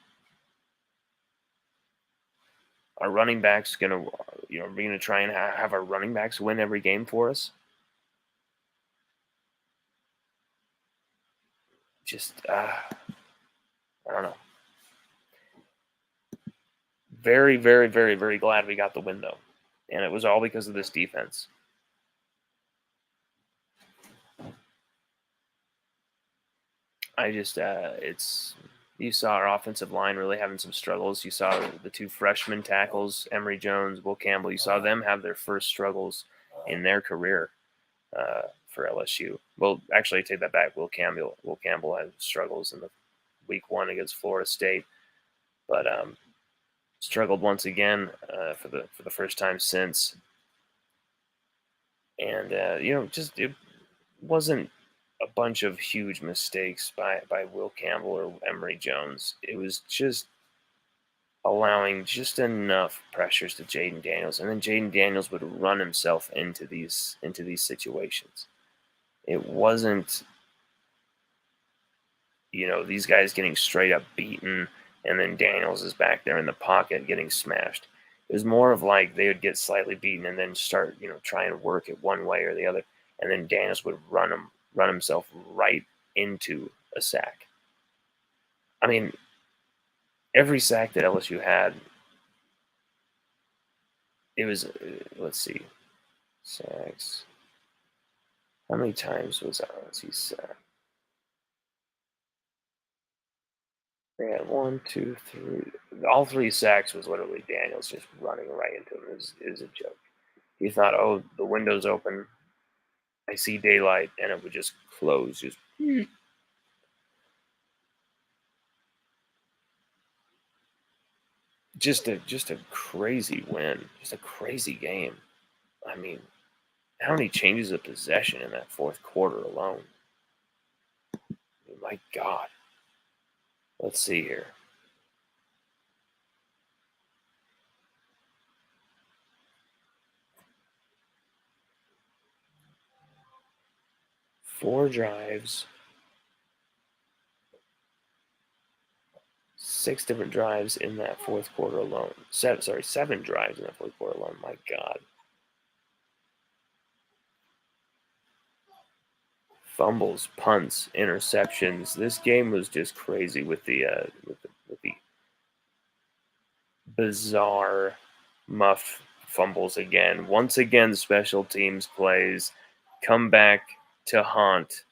Our running backs going to, are we going to try and have our running backs win every game for us? just I don't know. Very, very, very, very glad we got the win though, and it was all because of this defense. I just it's you saw our offensive line really having some struggles. You saw the two freshman tackles, Emory Jones, Will Campbell. You saw them have their first struggles in their career for LSU. Well, actually, I take that back. Will Campbell had struggles in the week 1 against Florida State, but struggled once again for the first time since. And just it wasn't a bunch of huge mistakes by Will Campbell or Emory Jones. It was just allowing just enough pressures to Jaden Daniels, and then Jaden Daniels would run himself into these situations. It wasn't, these guys getting straight up beaten, and then Daniels is back there in the pocket getting smashed. It was more of like they would get slightly beaten and then start, trying to work it one way or the other, and then Daniels would run himself right into a sack. I mean, every sack that LSU had, it was, let's see, sacks. How many times was LSU sacked? They had 1, 2, 3. All 3 sacks was literally Daniels just running right into him. It was a joke. He thought, oh, the window's open. I see daylight, and it would just close. Just a crazy win. Just a crazy game. I mean, how many changes of possession in that fourth quarter alone? My God. Let's see here. Four drives, 6 different drives in that fourth quarter alone. 7 drives in that fourth quarter alone. My God. Fumbles, punts, interceptions. This game was just crazy with the bizarre muff fumbles again. Once again, special teams plays come back to haunt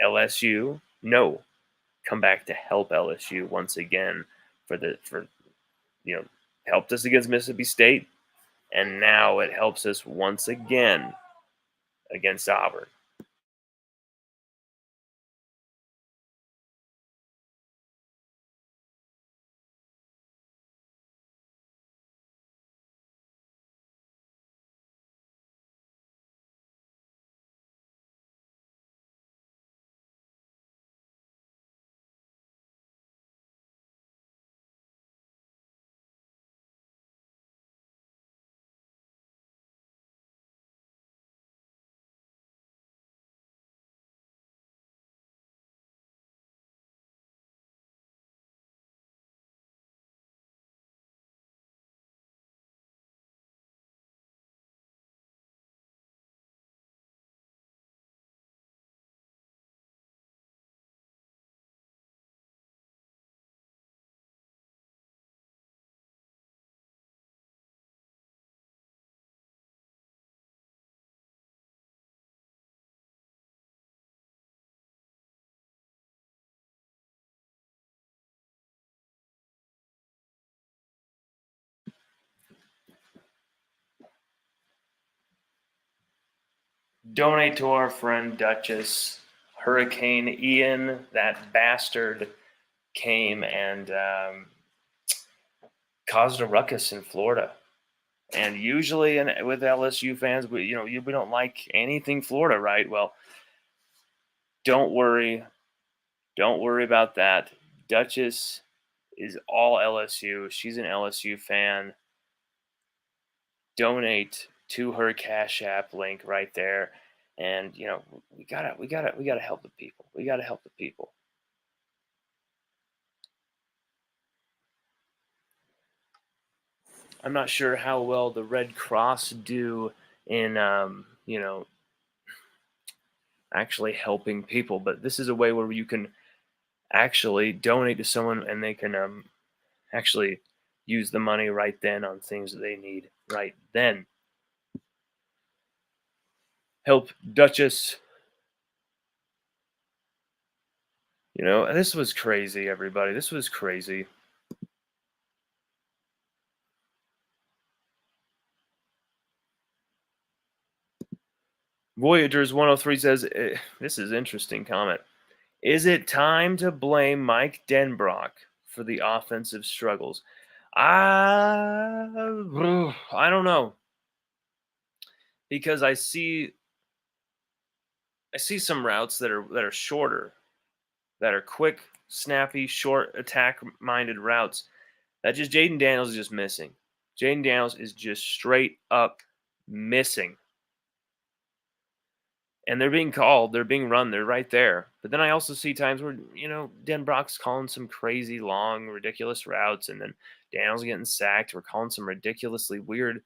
LSU. No, come back to help LSU once again for helped us against Mississippi State, and now it helps us once again against Auburn. Donate to our friend Duchess. Hurricane Ian, that bastard, came and caused a ruckus in Florida. And usually, with LSU fans, we don't like anything Florida, right? Well, don't worry, about that. Duchess is all LSU. She's an LSU fan. Donate to her Cash App link right there, and we gotta help the people. We gotta help the people. I'm not sure how well the Red Cross do in actually helping people, but this is a way where you can actually donate to someone and they can actually use the money right then on things that they need right then. Help Duchess. This was crazy, everybody. This was crazy. Voyagers 103 says, this is interesting comment. Is it time to blame Mike Denbrock for the offensive struggles? I don't know, because I see some routes that are shorter, that are quick, snappy, short, attack-minded routes that just Jaden Daniels is just missing. Jaden Daniels is just straight up missing. And they're being called, they're being run, they're right there. But then I also see times where, Denbrock's calling some crazy long, ridiculous routes, and then Daniels getting sacked. We're calling some ridiculously weird,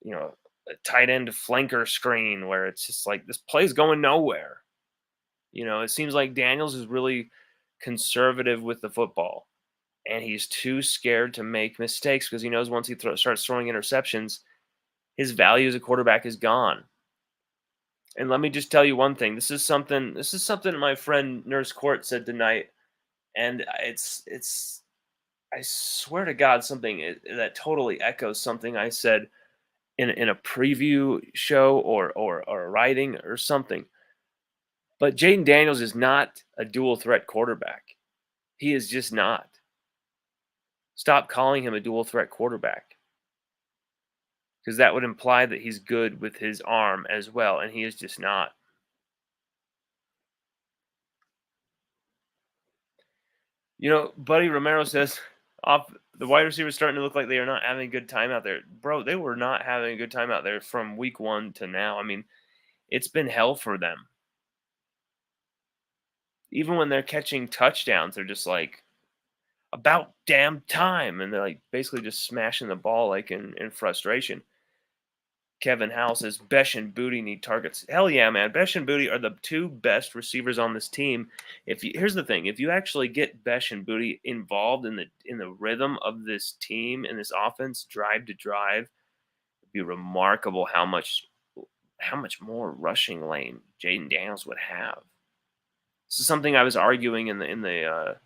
you know, tight end flanker screen where it's just like this play's going nowhere. It seems like Daniels is really conservative with the football, and he's too scared to make mistakes because he knows once he starts throwing interceptions, his value as a quarterback is gone. And let me just tell you one thing. This is something my friend Nurse Court said tonight, and it's I swear to God something that totally echoes something I said in a preview show or a writing or something. But Jaden Daniels is not a dual threat quarterback. He is just not. Stop calling him a dual threat quarterback, because that would imply that he's good with his arm as well, and he is just not. Buddy Romero says, off the wide receivers starting to look like they are not having a good time out there. Bro, they were not having a good time out there from week 1 to now. I mean, it's been hell for them. Even when they're catching touchdowns, they're just like, about damn time. And they're like basically just smashing the ball like in frustration. Kevin Howell says Besh and Booty need targets. Hell yeah, man. Besh and Booty are the two best receivers on this team. Here's the thing, if you actually get Besh and Booty involved in the rhythm of this team and this offense, drive to drive, it'd be remarkable how much more rushing lane Jaden Daniels would have. This is something I was arguing in the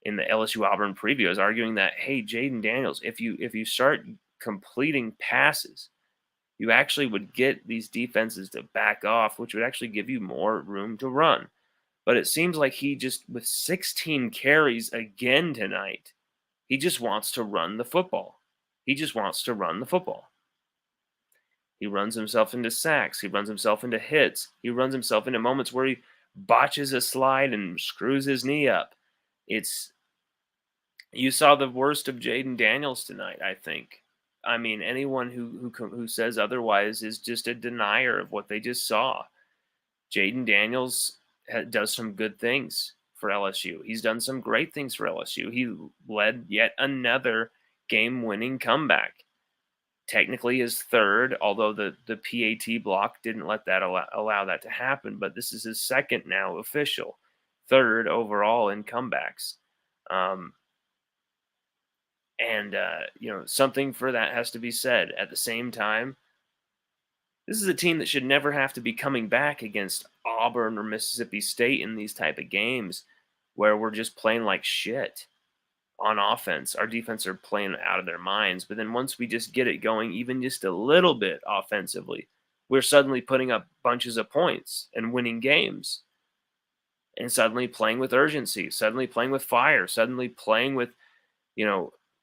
LSU Auburn preview. I was arguing that, hey, Jaden Daniels, if you start completing passes, you actually would get these defenses to back off, which would actually give you more room to run. But it seems like he just, with 16 carries again tonight, he just wants to run the football. He just wants to run the football. He runs himself into sacks. He runs himself into hits. He runs himself into moments where he botches a slide and screws his knee up. You saw the worst of Jaden Daniels tonight, I think. I mean, anyone who says otherwise is just a denier of what they just saw. Jaden Daniels does some good things for LSU. He's done some great things for LSU. He led yet another game-winning comeback. Technically his third, although the PAT block didn't let that allow that to happen. But this is his second now official, third overall in comebacks. And something for that has to be said. At the same time, this is a team that should never have to be coming back against Auburn or Mississippi State in these type of games where we're just playing like shit on offense. Our defense are playing out of their minds. But then once we just get it going, even just a little bit offensively, we're suddenly putting up bunches of points and winning games. And suddenly playing with urgency, suddenly playing with fire, suddenly playing with,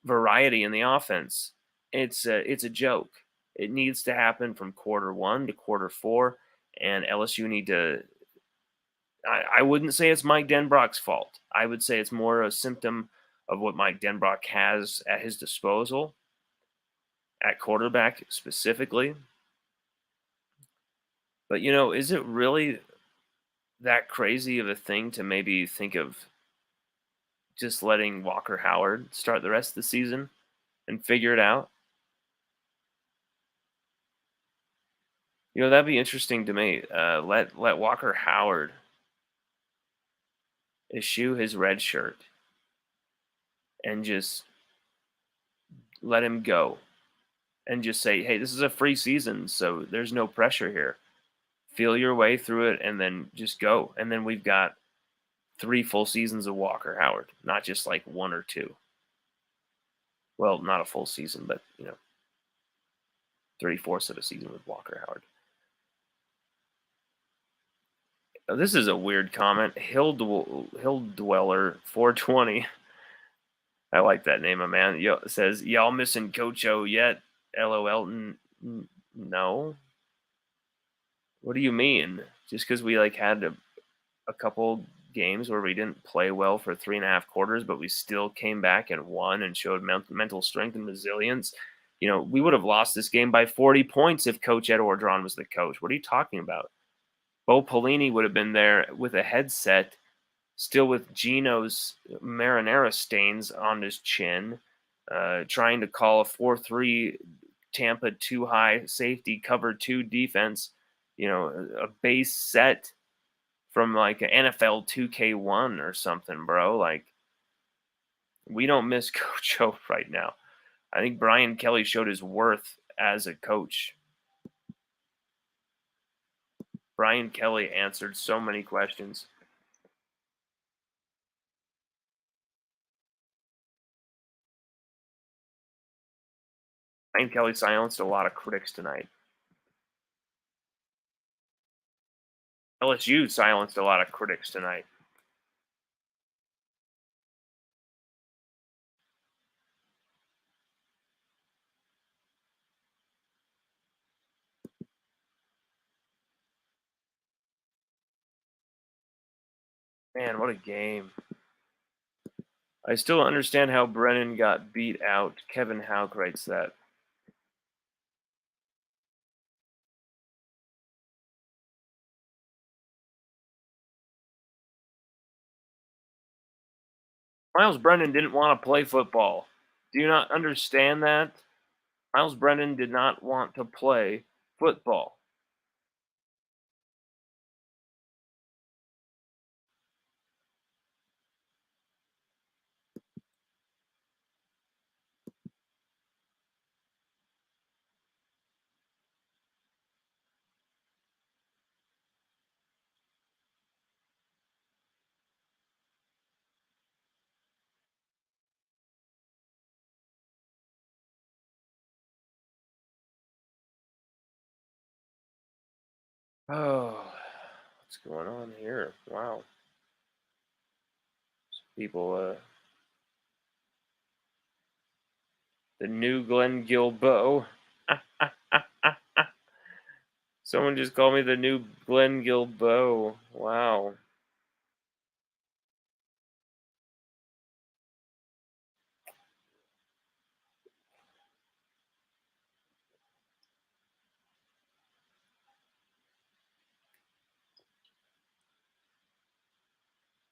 variety in the offense. It's a joke. It needs to happen from quarter 1 to quarter 4, and LSU need to. I wouldn't say it's Mike Denbrock's fault. I would say it's more a symptom of what Mike Denbrock has at his disposal at quarterback specifically. But is it really that crazy of a thing to maybe think of just letting Walker Howard start the rest of the season and figure it out? That'd be interesting to me. Let Walker Howard eschew his red shirt and just let him go and just say, hey, this is a free season, so there's no pressure here. Feel your way through it and then just go. And then we've got 3 full seasons of Walker Howard, not just like 1 or 2. Well, not a full season, but 3/4 of a season with Walker Howard. This is a weird comment. Hill Dweller 420. I like that name, man. Says, y'all missing Coach O yet? LOL. No. What do you mean? Just because we had a couple games where we didn't play well for 3.5 quarters, but we still came back and won and showed mental strength and resilience. We would have lost this game by 40 points if Coach Ed Ordron was the coach. What are you talking about? Bo Pelini would have been there with a headset, still with Gino's marinara stains on his chin, trying to call a 4-3 Tampa too high safety cover 2 defense, a base set from like an NFL 2K1 or something, bro. We don't miss Coach O right now. I think Brian Kelly showed his worth as a coach. Brian Kelly answered so many questions. Brian Kelly silenced a lot of critics tonight. LSU silenced a lot of critics tonight. Man, what a game. I still understand how Brennan got beat out. Kevin Hauk writes that. Miles Brennan didn't want to play football. Do you not understand that? Miles Brennan did not want to play football. Oh, what's going on here? Wow. People, the new Glenn Gilbo. Someone just called me the new Glenn Gilbo. Wow.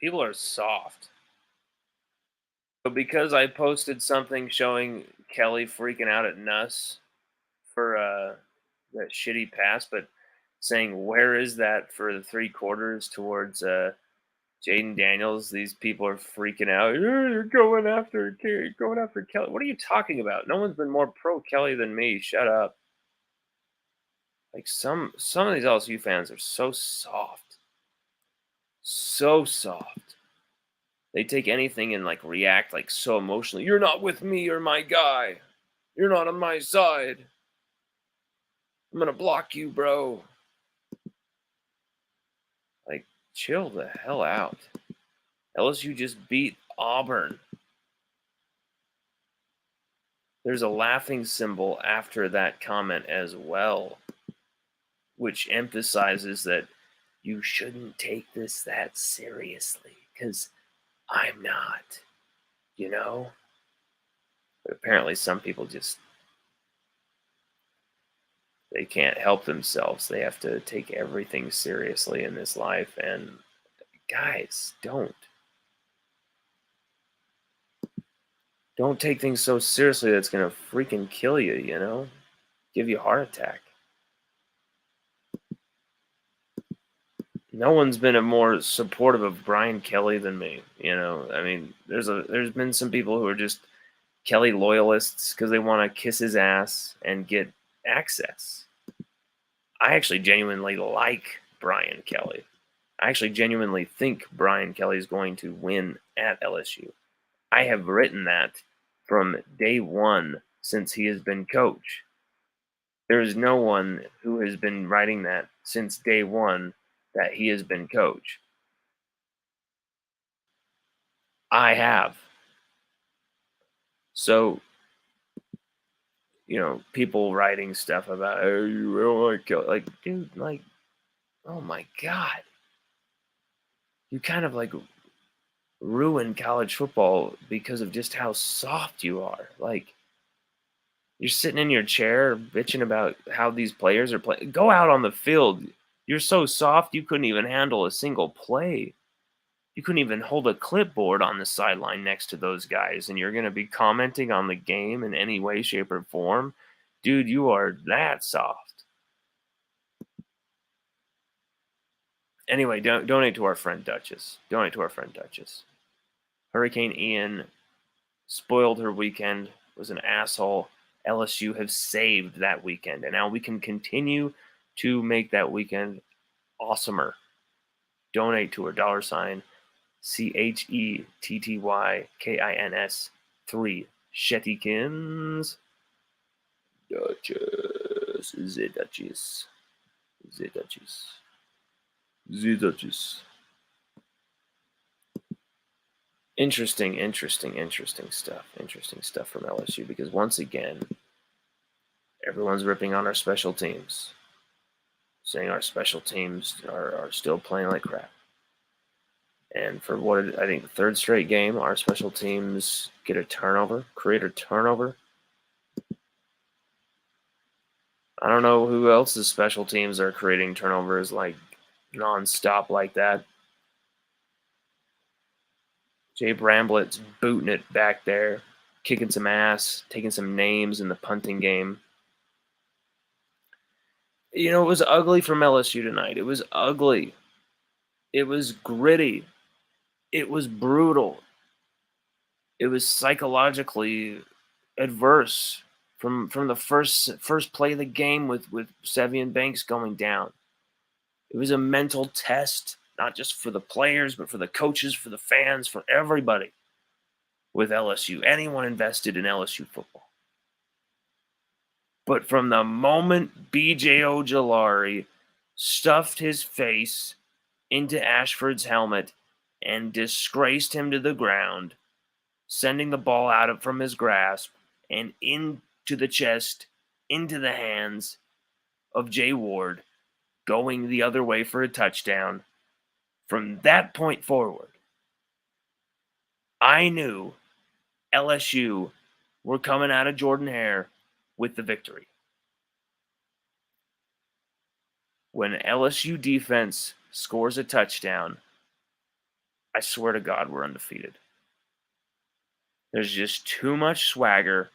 People are soft. But because I posted something showing Kelly freaking out at Nuss for that shitty pass, but saying where is that for the 3 quarters towards Jaden Daniels, these people are freaking out. You're going after Kelly. What are you talking about? No one's been more pro Kelly than me. Shut up. Some of these LSU fans are so soft. So soft. They take anything and react so emotionally. You're not with me or my guy. You're not on my side. I'm gonna block you, bro. Chill the hell out. LSU just beat Auburn. There's a laughing symbol after that comment as well, which emphasizes that you shouldn't take this that seriously, because I'm not, But apparently some people they can't help themselves. They have to take everything seriously in this life, and guys, don't take things so seriously that's gonna freaking kill you, give you a heart attack. No one's been a more supportive of Brian Kelly than me. I mean, there's been some people who are just Kelly loyalists because they want to kiss his ass and get access. I actually genuinely like Brian Kelly. I actually genuinely think Brian Kelly is going to win at LSU. I have written that from day one since he has been coach. There is no one who has been writing that since day one that he has been coach. I have. So, people writing stuff about, oh, you really like Kelly. Like, dude, like, oh my God. You kind of like ruin college football because of just how soft you are. Like, you're sitting in your chair bitching about how these players are playing. Go out on the field. You're so soft you couldn't even handle a single play. You couldn't even hold a clipboard on the sideline next to those guys, and you're going to be commenting on the game in any way, shape, or form. Dude, you are that soft. Anyway, donate to our friend Duchess. Donate to our friend Duchess. Hurricane Ian spoiled her weekend, was an asshole. LSU have saved that weekend, and now we can continue to make that weekend awesomer. Donate to her $sign CHETTYKINS 3 Shettykins. Duchess, the Duchess, the Duchess, the Duchess. Interesting stuff. Interesting stuff from LSU because once again, everyone's ripping on our special teams, saying our special teams are still playing like crap. And for what I think the third straight game, our special teams get a turnover, create a turnover. I don't know who else's special teams are creating turnovers like nonstop like that. Jay Bramblett's booting it back there, kicking some ass, taking some names in the punting game. It was ugly from LSU tonight. It was ugly. It was gritty. It was brutal. It was psychologically adverse from the first play of the game with Sevian Banks going down. It was a mental test, not just for the players, but for the coaches, for the fans, for everybody with LSU, anyone invested in LSU football. But from the moment BJ Ojulari stuffed his face into Ashford's helmet and disgraced him to the ground, sending the ball out from his grasp and into the chest, into the hands of Jay Ward, going the other way for a touchdown. From that point forward, I knew LSU were coming out of Jordan-Hare with the victory. When LSU defense scores a touchdown, I swear to God we're undefeated. There's just too much swagger,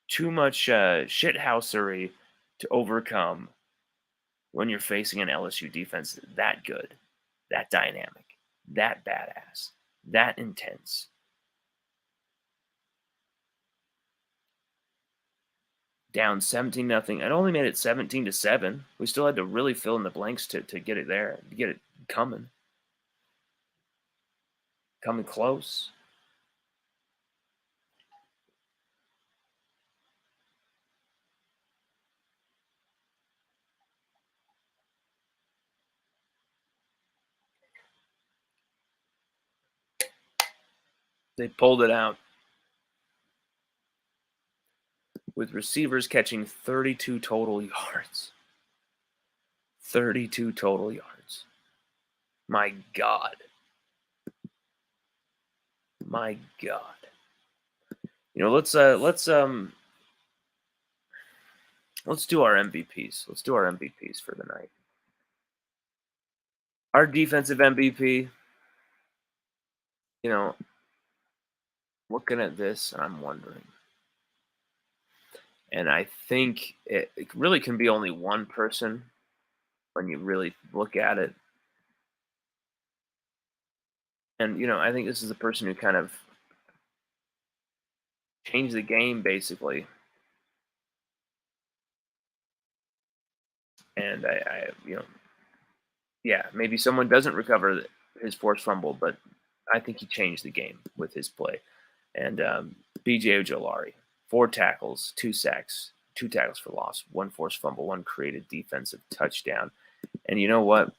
too much shithousery to overcome when you're facing an LSU defense that good, that dynamic, that badass, that intense. Down 17-0. It only made it 17-7. We still had to really fill in the blanks to get it there, to get it coming close. They pulled it out with receivers catching 32 total yards. 32 total yards. My God. My God. Let's do our MVPs. Let's do our MVPs for the night. Our defensive MVP, looking at this, I'm wondering. And I think it really can be only one person when you really look at it. And, I think this is the person who kind of changed the game, basically. And yeah, maybe someone doesn't recover his forced fumble, but I think he changed the game with his play. And B.J. Ojolari, 4 tackles, 2 sacks, 2 tackles for loss, 1 forced fumble, 1 created defensive touchdown. And you know what?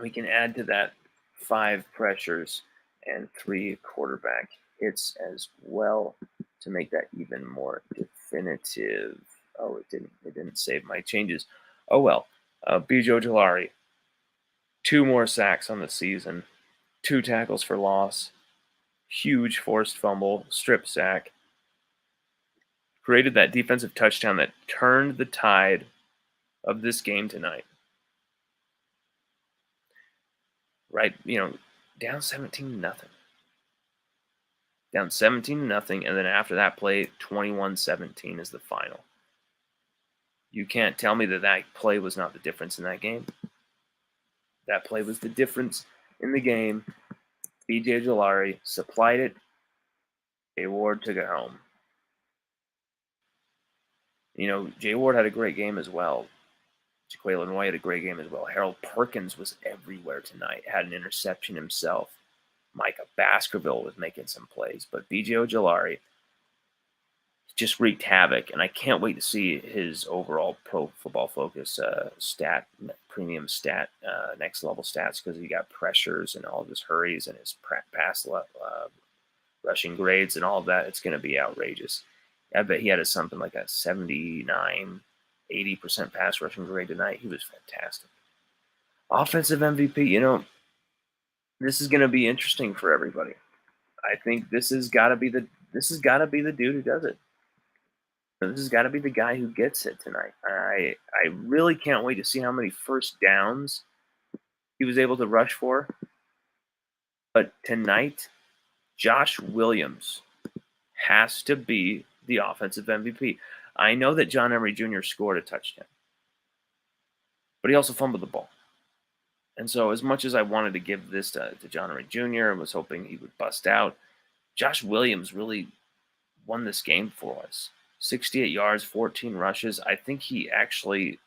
We can add to that 5 pressures and 3 quarterback hits as well to make that even more definitive. Oh, it didn't. It didn't save my changes. Oh well. B.J. Ojolari, 2 more sacks on the season, 2 tackles for loss, huge forced fumble, strip sack, created that defensive touchdown that turned the tide of this game tonight. Right, down 17-0. Down 17-0, and then after that play, 21-17 is the final. You can't tell me that play was not the difference in that game. That play was the difference in the game. B.J. Ojolari supplied it. Jay Ward took it home. Jay Ward had a great game as well. Jaquelin White had a great game as well. Harold Perkins was everywhere tonight. Had an interception himself. Micah Baskerville was making some plays. But B.J. Ojolari just wreaked havoc. And I can't wait to see his overall Pro Football Focus premium stat, next level stats, because he got pressures and all of his hurries and his pass rushing grades and all of that. It's going to be outrageous. I bet he had something like a 79, 80% pass rushing grade tonight. He was fantastic. Offensive MVP, this is going to be interesting for everybody. I think this has got to be the dude who does it. This has got to be the guy who gets it tonight. I really can't wait to see how many first downs he was able to rush for. But tonight, Josh Williams has to be the offensive MVP. I know that John Emery Jr. scored a touchdown, but he also fumbled the ball. And so as much as I wanted to give this to John Emery Jr. and was hoping he would bust out, Josh Williams really won this game for us. 68 yards, 14 rushes. I think he actually,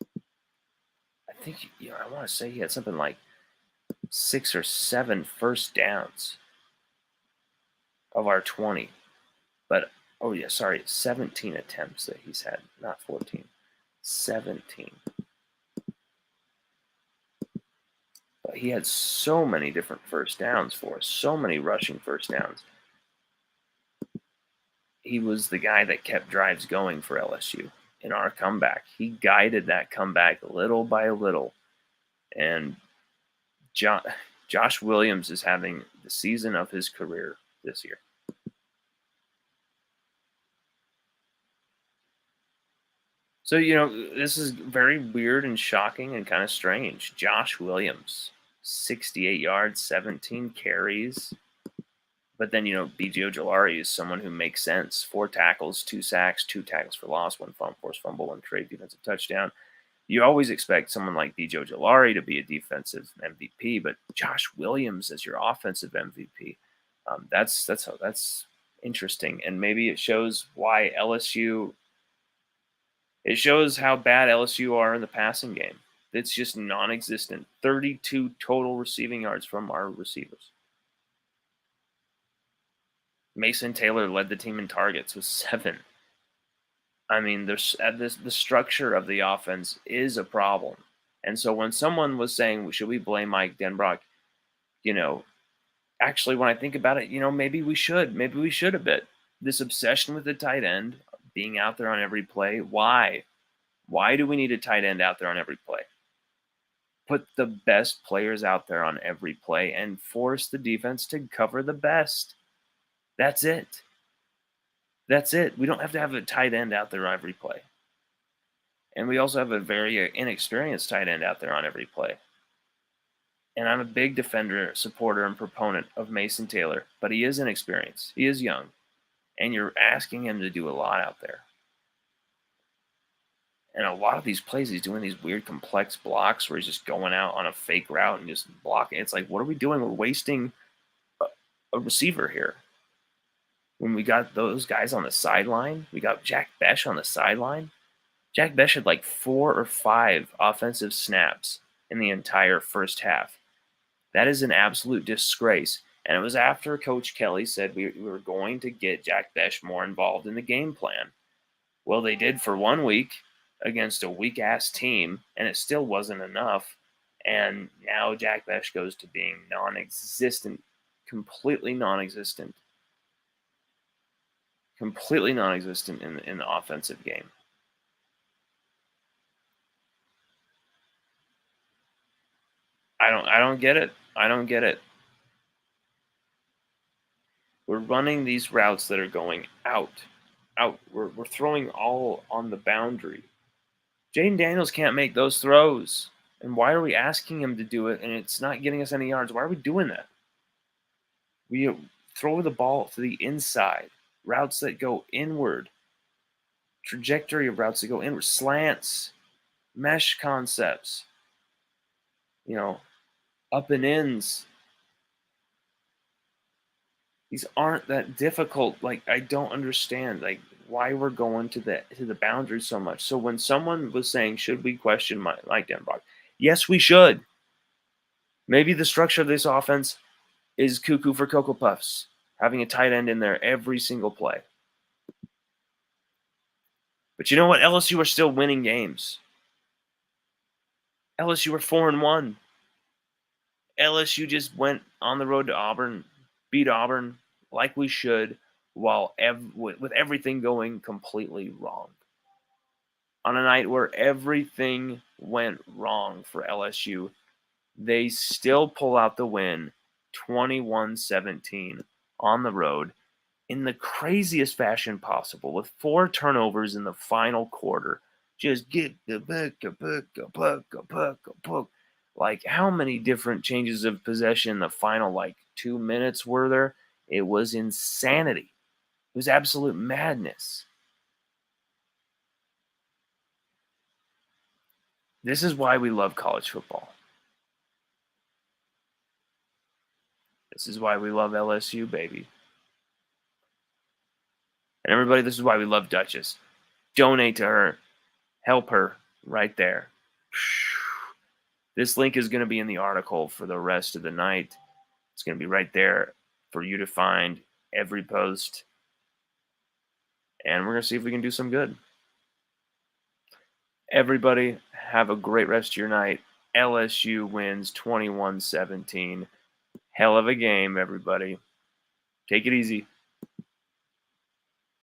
I want to say he had something like 6 or 7 first downs of our 20. But, 17 attempts that he's had, not 14. 17. But he had so many different first downs for us, so many rushing first downs. He was the guy that kept drives going for LSU in our comeback. He guided that comeback little by little. And Josh Williams is having the season of his career this year. So, this is very weird and shocking and kind of strange. Josh Williams, 68 yards, 17 carries. But then, B.J. Ojolari is someone who makes sense. 4 tackles, 2 sacks, 2 tackles for loss, 1 forced fumble, 1 created defensive touchdown. You always expect someone like B.J. Ojolari to be a defensive MVP, but Josh Williams as your offensive MVP, that's interesting. And maybe it shows why LSU. It shows how bad LSU are in the passing game. It's just non-existent. 32 total receiving yards from our receivers. Mason Taylor led the team in targets with 7. I mean, the structure of the offense is a problem. And so when someone was saying, should we blame Mike Denbrock? Actually, when I think about it, maybe we should. Maybe we should a bit. This obsession with the tight end, being out there on every play. Why? Why do we need a tight end out there on every play? Put the best players out there on every play and force the defense to cover the best. That's it. That's it. We don't have to have a tight end out there on every play. And we also have a very inexperienced tight end out there on every play. And I'm a big defender, supporter, and proponent of Mason Taylor, but he is inexperienced. He is young. And you're asking him to do a lot out there. And a lot of these plays, he's doing these weird complex blocks where he's just going out on a fake route and just blocking. It's like, what are we doing? We're wasting a receiver here. When we got those guys on the sideline, we got Jack Besh on the sideline. Jack Besh had like 4 or 5 offensive snaps in the entire first half. That is an absolute disgrace. And it was after Coach Kelly said we were going to get Jack Besh more involved in the game plan. Well, they did for 1 week against a weak-ass team, and it still wasn't enough. And now Jack Besh goes to being non-existent, completely non-existent in the offensive game. I don't get it. I don't get it. We're running these routes that are going out. We're throwing all on the boundary. Jaden Daniels can't make those throws. And why are we asking him to do it and it's not getting us any yards? Why are we doing that? We throw the ball to the inside, routes that go inward, trajectory of routes that go inward, slants, mesh concepts, up and ins. These aren't that difficult. Like, I don't understand why we're going to the boundary so much. So when someone was saying, should we question Mike Denbrock? Yes, we should. Maybe the structure of this offense is cuckoo for Cocoa Puffs, having a tight end in there every single play. But you know what? LSU are still winning games. LSU are 4-1. LSU just went on the road to Auburn, beat Auburn like we should, while with everything going completely wrong. On a night where everything went wrong for LSU, they still pull out the win, 21-17 on the road in the craziest fashion possible with 4 turnovers in the final quarter. Just get the puck. Like, how many different changes of possession in the final 2 minutes were there? It was insanity. It was absolute madness. This is why we love college football. This is why we love LSU, baby. And everybody, this is why we love Duchess. Donate to her. Help her right there. This link is going to be in the article for the rest of the night. It's going to be right there for you to find every post. And we're going to see if we can do some good. Everybody, have a great rest of your night. LSU wins 21-17. Hell of a game, everybody. Take it easy.